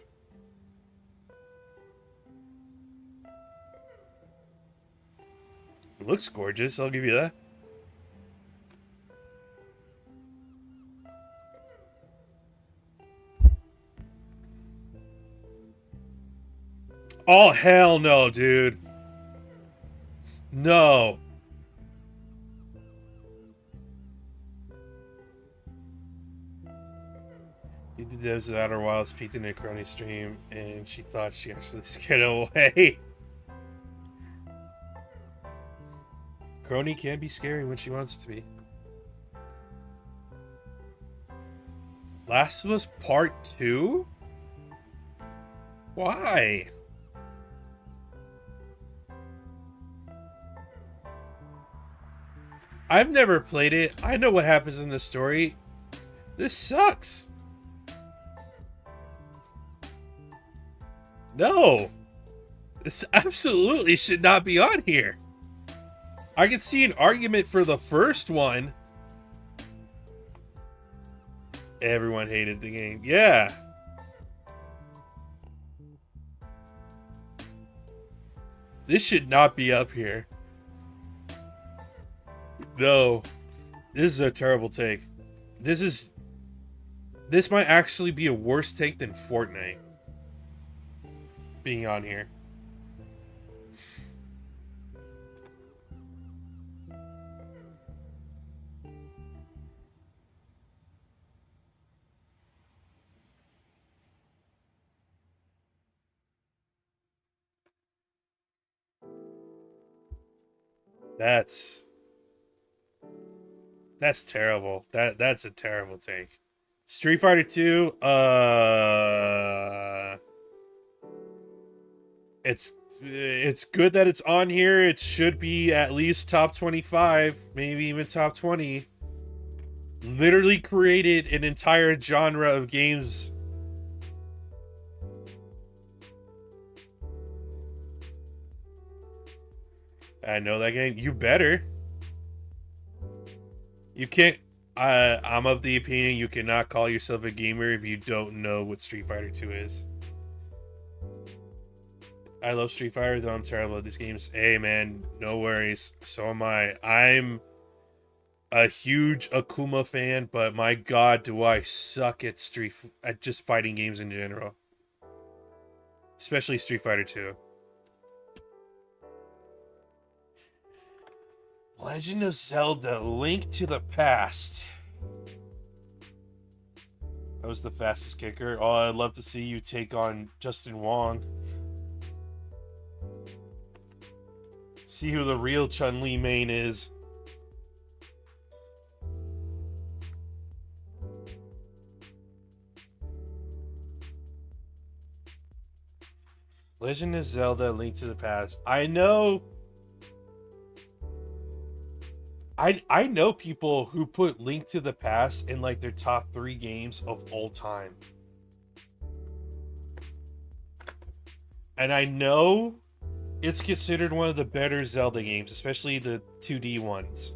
It looks gorgeous, I'll give you that. Oh, hell no, dude. No. There was Outer Wilds peeked in a Crony stream, and she thought she actually scared away. Crony can be scary when she wants to be. Last of Us Part 2? Why? I've never played it. I know what happens in the story. This sucks. No. This absolutely should not be on here. I could see an argument for the first one, Everyone hated the game. Yeah. This should not be up here. No. This is a terrible take. This might actually be a worse take than Fortnite being on here. That's terrible. That's a terrible take. Street Fighter 2, it's good that it's on here. It should be at least top 25, maybe even top 20. Literally created an entire genre of games. I know that game. You better. You can't. I'm of the opinion you cannot call yourself a gamer if you don't know what Street Fighter 2 is. I love Street Fighter, though I'm terrible at these games. Hey, man, no worries. So am I. I'm a huge Akuma fan, but my god, do I suck at just fighting games in general. Especially Street Fighter 2. Legend of Zelda: Link to the Past. That was the fastest kicker. Oh, I'd love to see you take on Justin Wong. See who the real Chun-Li main is. Legend of Zelda: Link to the Past. I know people who put Link to the Past in like their top 3 games of all time. And I know it's considered one of the better Zelda games, especially the 2D ones.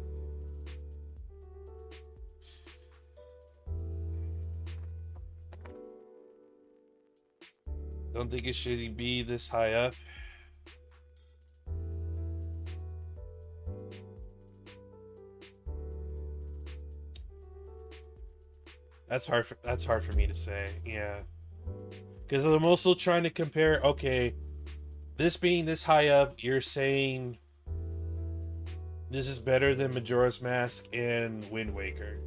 Don't think it should be this high up. That's hard for me to say. Yeah. Because I'm also trying to compare, okay, this being this high up, you're saying this is better than Majora's Mask and Wind Waker.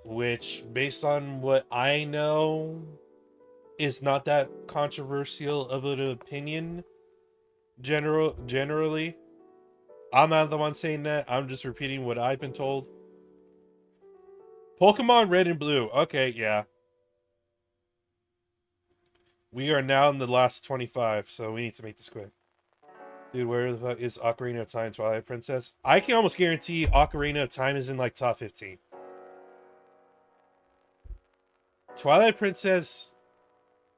Which, based on what I know, is not that controversial of an opinion. Generally. I'm not the one saying that. I'm just repeating what I've been told. Pokemon Red and Blue. Okay, yeah. We are now in the last 25, so we need to make this quick. Dude, where the fuck is Ocarina of Time, Twilight Princess? I can almost guarantee Ocarina of Time is in like top 15. Twilight Princess...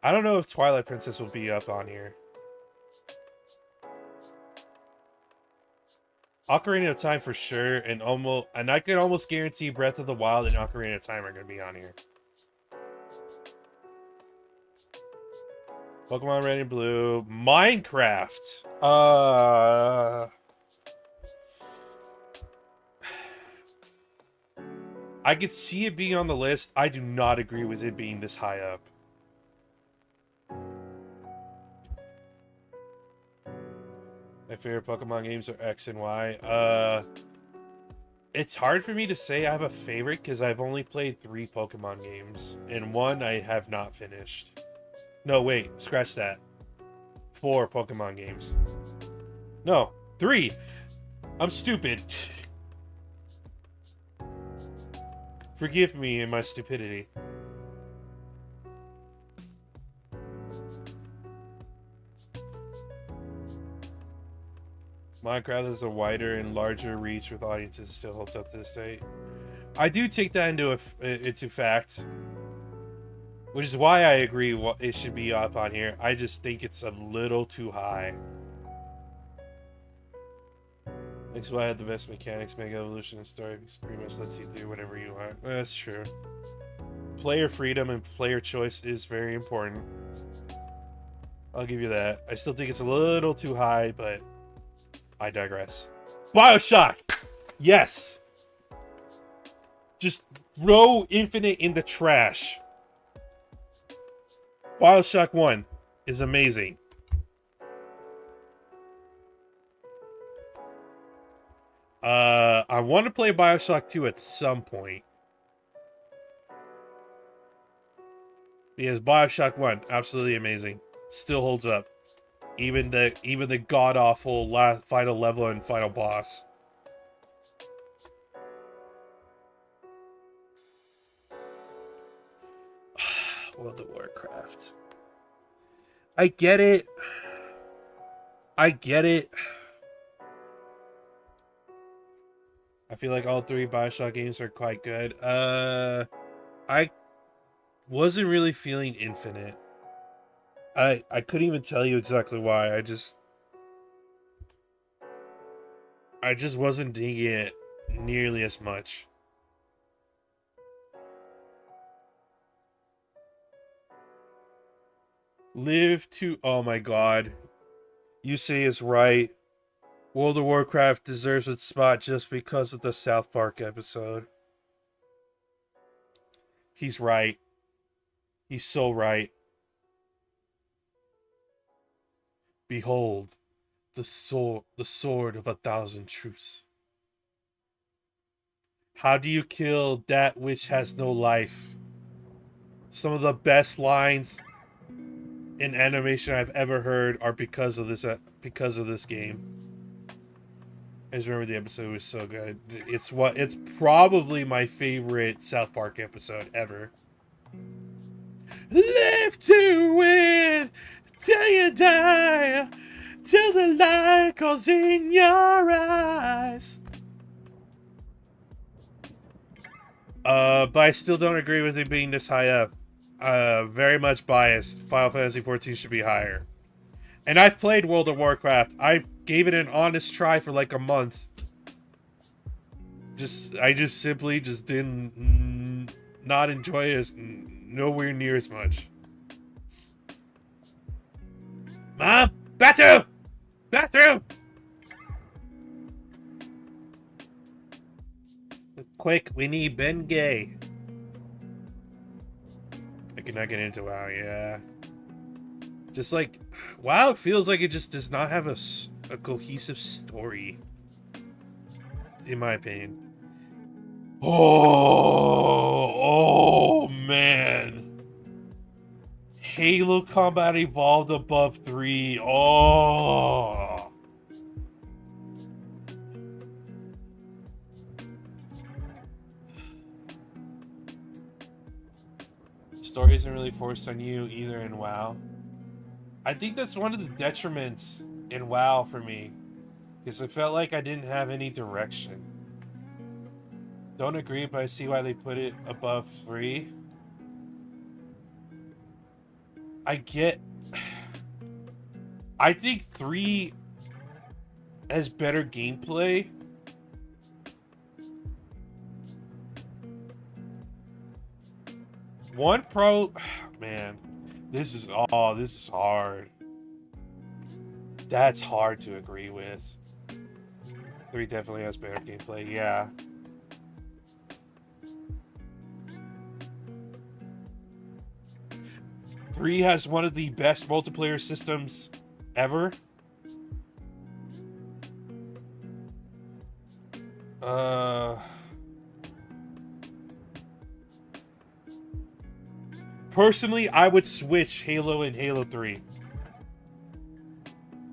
I don't know if Twilight Princess will be up on here. Ocarina of Time for sure, and I can almost guarantee Breath of the Wild and Ocarina of Time are going to be on here. Pokemon Red and Blue. Minecraft. I could see it being on the list. I do not agree with it being this high up. My favorite Pokemon games are X and Y. It's hard for me to say I have a favorite because I've only played 3 Pokemon games. And 1 I have not finished. No, wait. Scratch that. 4 Pokemon games. No, 3. I'm stupid. Forgive me in my stupidity. Minecraft has a wider and larger reach with audiences, still holds up to this day. I do take that into fact, which is why I agree it should be up on here. I just think it's a little too high. That's why I had the best mechanics, Mega Evolution and story, because pretty much lets you do whatever you want. That's true. Player freedom and player choice is very important. I'll give you that. I still think it's a little too high, but I digress. BioShock! Yes! Just throw Infinite in the trash. BioShock 1 is amazing. I want to play BioShock 2 at some point. Because BioShock 1, absolutely amazing. Still holds up. Even the god-awful final level and final boss. World of Warcraft. I get it. I get it. I feel like all three BioShock games are quite good. I wasn't really feeling Infinite. I couldn't even tell you exactly why. I just wasn't digging it nearly as much. Live to... Oh my god. You say is right. World of Warcraft deserves its spot just because of the South Park episode. He's right. He's so right. Behold, the sword of 1,000 truths. How do you kill that which has no life? Some of the best lines in animation I've ever heard are because of this game. I just remember the episode was so good. It's probably my favorite South Park episode ever. Live to win till you die, till the light goes in your eyes. But I still don't agree with it being this high up. Very much biased. Final Fantasy XIV should be higher. And I've played World of Warcraft. I gave it an honest try for like a month. I just simply didn't not enjoy it as nowhere near as much. Mom, bathroom! Quick, we need Ben Gay. I cannot get into WoW, yeah. Just like, WoW feels like it just does not have a cohesive story. In my opinion. Oh man. Halo Combat Evolved above 3. Oh. Story isn't really forced on you either in WoW. I think that's one of the detriments in WoW for me. Because I felt like I didn't have any direction. Don't agree, but I see why they put it above 3. I think 3 has better gameplay. Man, this is hard. That's hard to agree with. 3 definitely has better gameplay, yeah. Three has one of the best multiplayer systems ever. Personally, I would switch Halo and Halo 3.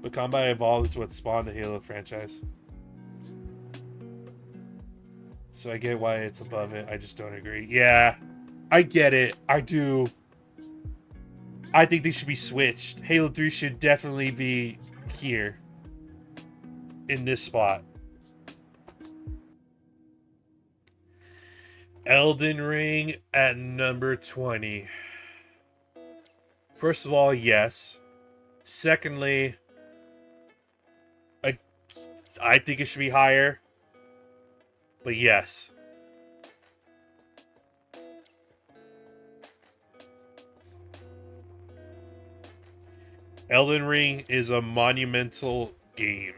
But Combat Evolved is what spawned the Halo franchise. So I get why it's above it. I just don't agree. Yeah, I get it. I do. I think they should be switched. Halo 3 should definitely be here. In this spot. Elden Ring at number 20. First of all, yes. Secondly, I think it should be higher. But yes. Elden Ring is a monumental game.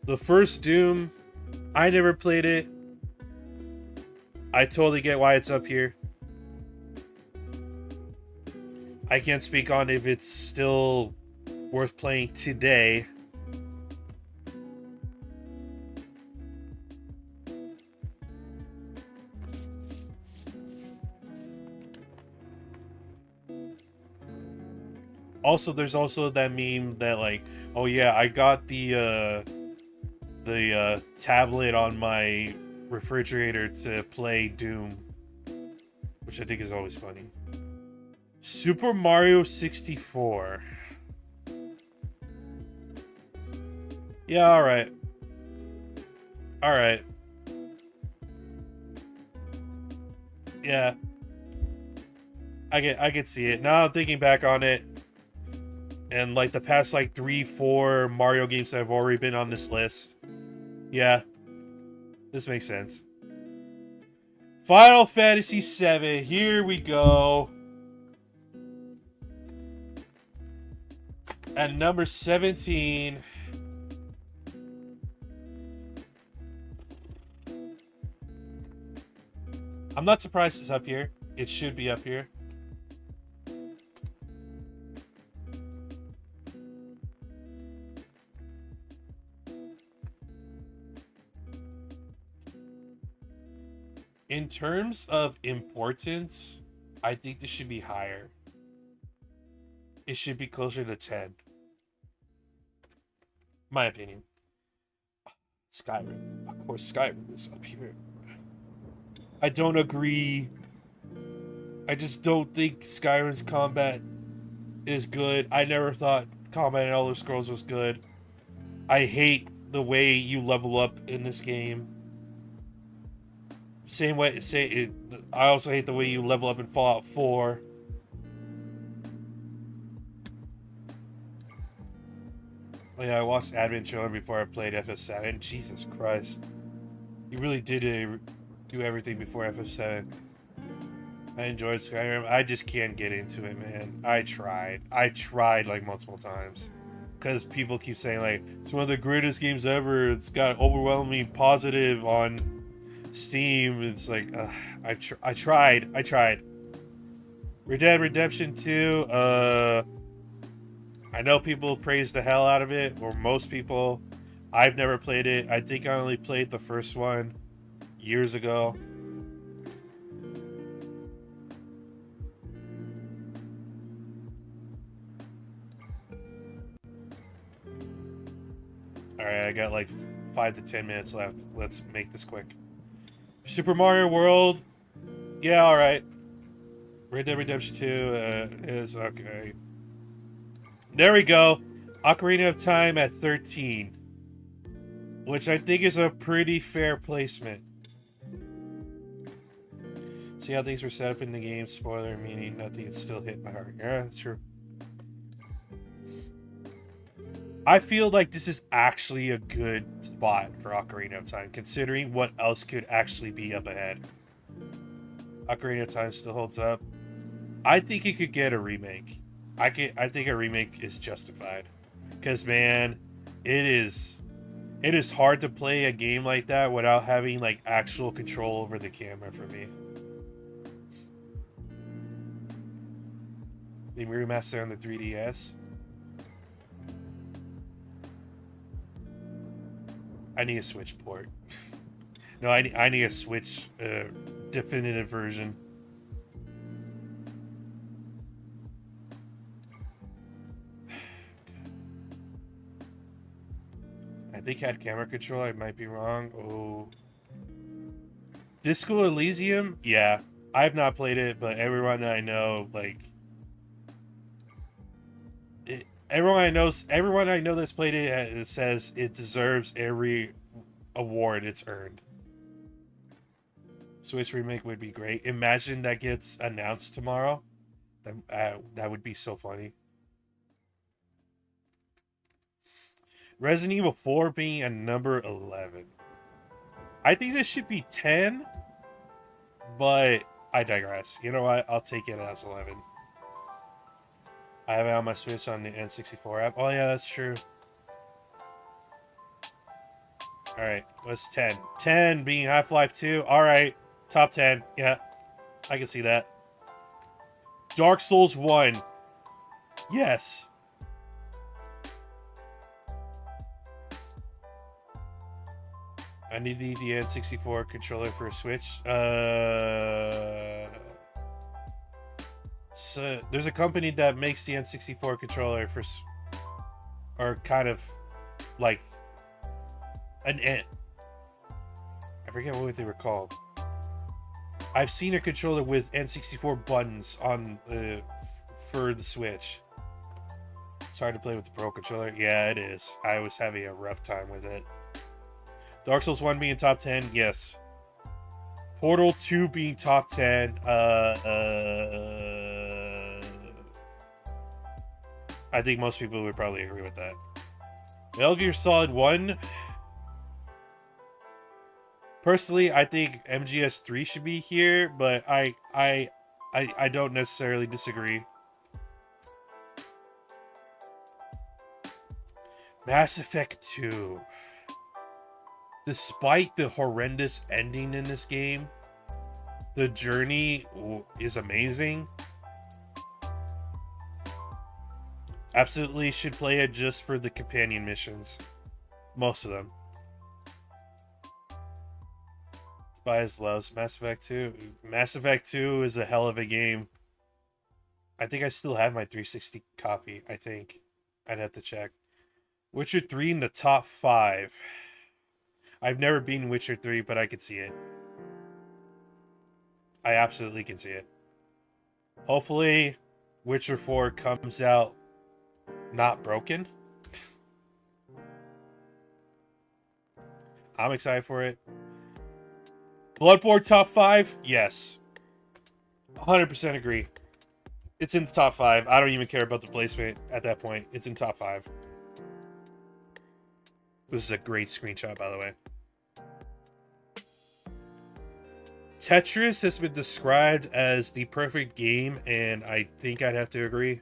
The first Doom, I never played it. I totally get why it's up here. I can't speak on if it's still worth playing today. Also, there's also that meme that like, oh yeah, I got the tablet on my refrigerator to play Doom, which I think is always funny. Super Mario 64. Yeah, alright. Alright. Yeah. I could see it. Now I'm thinking back on it. And like the past like 3-4 Mario games that have already been on this list. Yeah. This makes sense. Final Fantasy VII. Here we go. At number 17. I'm not surprised it's up here. It should be up here. In terms of importance, I think this should be higher. It should be closer to 10. My opinion. Skyrim. Of course, Skyrim is up here. I don't agree. I just don't think Skyrim's combat is good. I never thought combat in Elder Scrolls was good. I hate the way you level up in this game. Same way, I also hate the way you level up in Fallout 4. Oh yeah, I watched Advent Children before I played FF7. Jesus Christ. You really did do everything before FF7. I enjoyed Skyrim. I just can't get into it, man. I tried like multiple times. Because people keep saying like, it's one of the greatest games ever. It's got overwhelming positive on Steam. It's like, I tried. Red Dead Redemption 2, I know people praise the hell out of it, or most people. I've never played it. I think I only played the first one years ago. Alright, I got like 5 to 10 minutes left. Let's make this quick. Super Mario World. Yeah, alright. Red Dead Redemption 2 is okay. There we go. Ocarina of Time at 13. Which I think is a pretty fair placement. See how things were set up in the game. Spoiler, meaning nothing still hit my heart. Yeah, that's true. I feel like this is actually a good spot for Ocarina of Time, considering what else could actually be up ahead. Ocarina of Time still holds up. I think it could get a remake. I think a remake is justified. Because, man, it is hard to play a game like that without having, like, actual control over the camera for me. The remaster on the 3DS. I need a Switch port. No, I need a Switch definitive version. I think had camera control. I might be wrong. Oh, Disco Elysium. Yeah, I've not played it, but everyone I know, like, everyone I know that's played it says it deserves every award it's earned. Switch remake would be great. Imagine that gets announced tomorrow. That would be so funny. Resident Evil 4 being a number 11. I think this should be 10, but I digress. You know what? I'll take it as 11. I have it on my Switch on the N64 app. Oh, yeah, that's true. Alright, what's 10? 10 being Half-Life 2. Alright, top 10. Yeah, I can see that. Dark Souls 1. Yes. I need the N64 controller for a Switch. So there's a company that makes the N64 controller for, or kind of like an N. I forget what they were called. I've seen a controller with N64 buttons on for the Switch. It's hard to play with the Pro controller. Yeah, it is. I was having a rough time with it. Dark Souls 1 being top 10, yes. Portal 2 being top 10. I think most people would probably agree with that. Metal Gear Solid 1. Personally, I think MGS3 should be here, but I don't necessarily disagree. Mass Effect 2. Despite the horrendous ending in this game, the journey is amazing. Absolutely should play it just for the companion missions. Most of them. Tobias loves Mass Effect 2. Mass Effect 2 is a hell of a game. I think I still have my 360 copy, I think. I'd have to check. Witcher 3 in the top 5. I've never been Witcher 3, but I can see it. I absolutely can see it. Hopefully, Witcher 4 comes out not broken. I'm excited for it. Bloodborne top 5? Yes. 100% agree. It's in the top 5. I don't even care about the placement at that point. It's in top 5. This is a great screenshot, by the way. Tetris has been described as the perfect game, and I think I'd have to agree.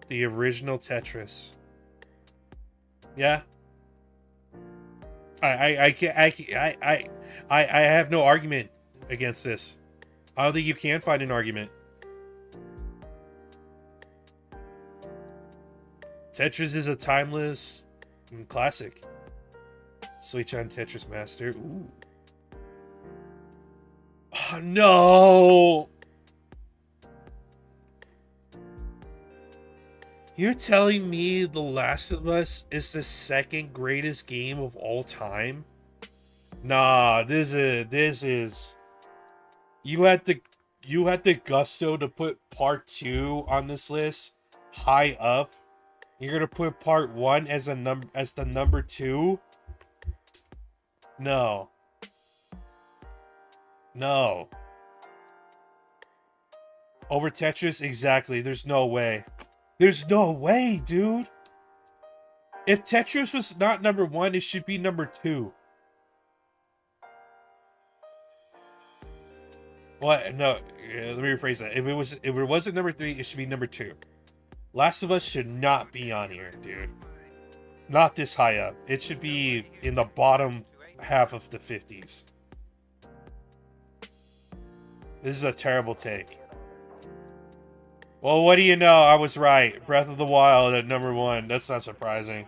The original Tetris. Yeah. I have no argument against this. I don't think you can find an argument. Tetris is a timeless classic. Switch on Tetris Master. Ooh. Oh, no! You're telling me The Last of Us is the second greatest game of all time? Nah, this is. You had the gusto to put part 2 on this list high up. You're gonna put part 1 as the number 2? No. No. Over Tetris? Exactly. There's no way. There's no way, dude. If Tetris was not number 1, it should be number 2. What? No. Let me rephrase that. If it wasn't number 3, it should be number 2. Last of Us should not be on here, dude. Not this high up. It should be in the bottom half of the 50s. This is a terrible take. Well, what do you know? I was right. Breath of the Wild at number 1. That's not surprising.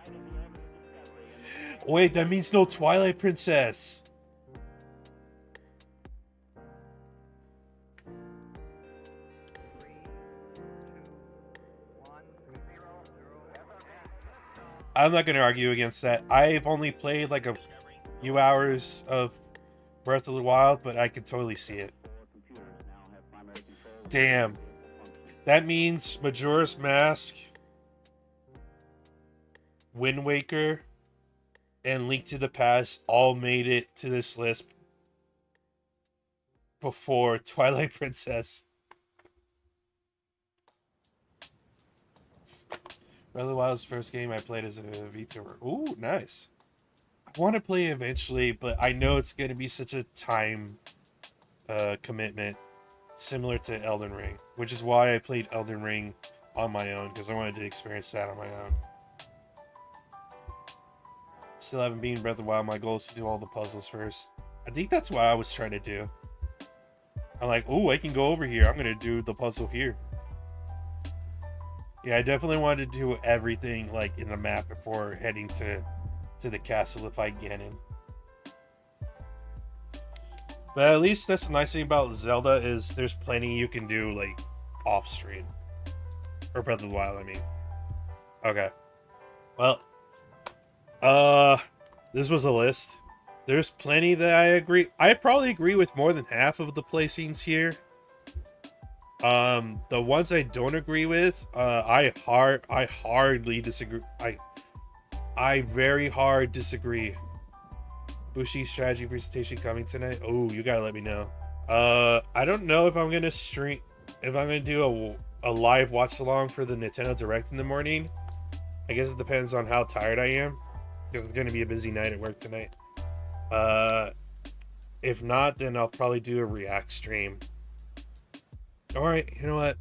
Wait, that means no Twilight Princess. I'm not going to argue against that. I've only played like a few hours of Breath of the Wild, but I can totally see it. Damn. That means Majora's Mask, Wind Waker, and Link to the Past all made it to this list before Twilight Princess. Breath of the Wild's first game I played as a Vtuber. Ooh, nice. I want to play eventually, but I know it's going to be such a time commitment, similar to Elden Ring, which is why I played Elden Ring on my own, because I wanted to experience that on my own. Still haven't beaten Breath of the Wild. My goal is to do all the puzzles first. I think that's what I was trying to do. I'm like, oh, I can go over here. I'm going to do the puzzle here. Yeah, I definitely wanted to do everything like in the map before heading to the castle to fight Ganon. But at least that's the nice thing about Zelda is there's plenty you can do like off stream. Or Breath of the Wild, I mean. Okay. Well, this was a list. There's plenty that I agree. I probably agree with more than half of the placings here. The ones I don't agree with, I hardly disagree. I very hard disagree. Bushi's strategy presentation coming tonight. Oh, you gotta let me know. I don't know if I'm gonna stream, if I'm gonna do a live watch along for the Nintendo Direct in the morning. I guess it depends on how tired I am, because it's gonna be a busy night at work tonight. If not, then I'll probably do a react stream. Alright, you know what?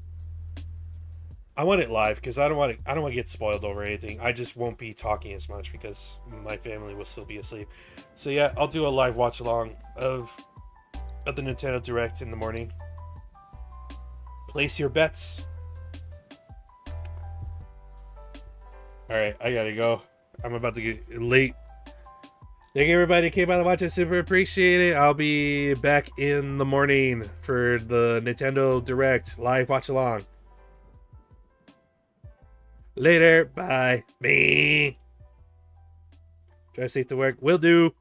I want it live because I don't want to get spoiled over anything. I just won't be talking as much because my family will still be asleep. So yeah, I'll do a live watch along of the Nintendo Direct in the morning. Place your bets. Alright, I gotta go. I'm about to get late. Thank you everybody who came by to watch. I super appreciate it. I'll be back in the morning for the Nintendo Direct live watch along. Later. Bye. Me. Drive safe to work. Will do.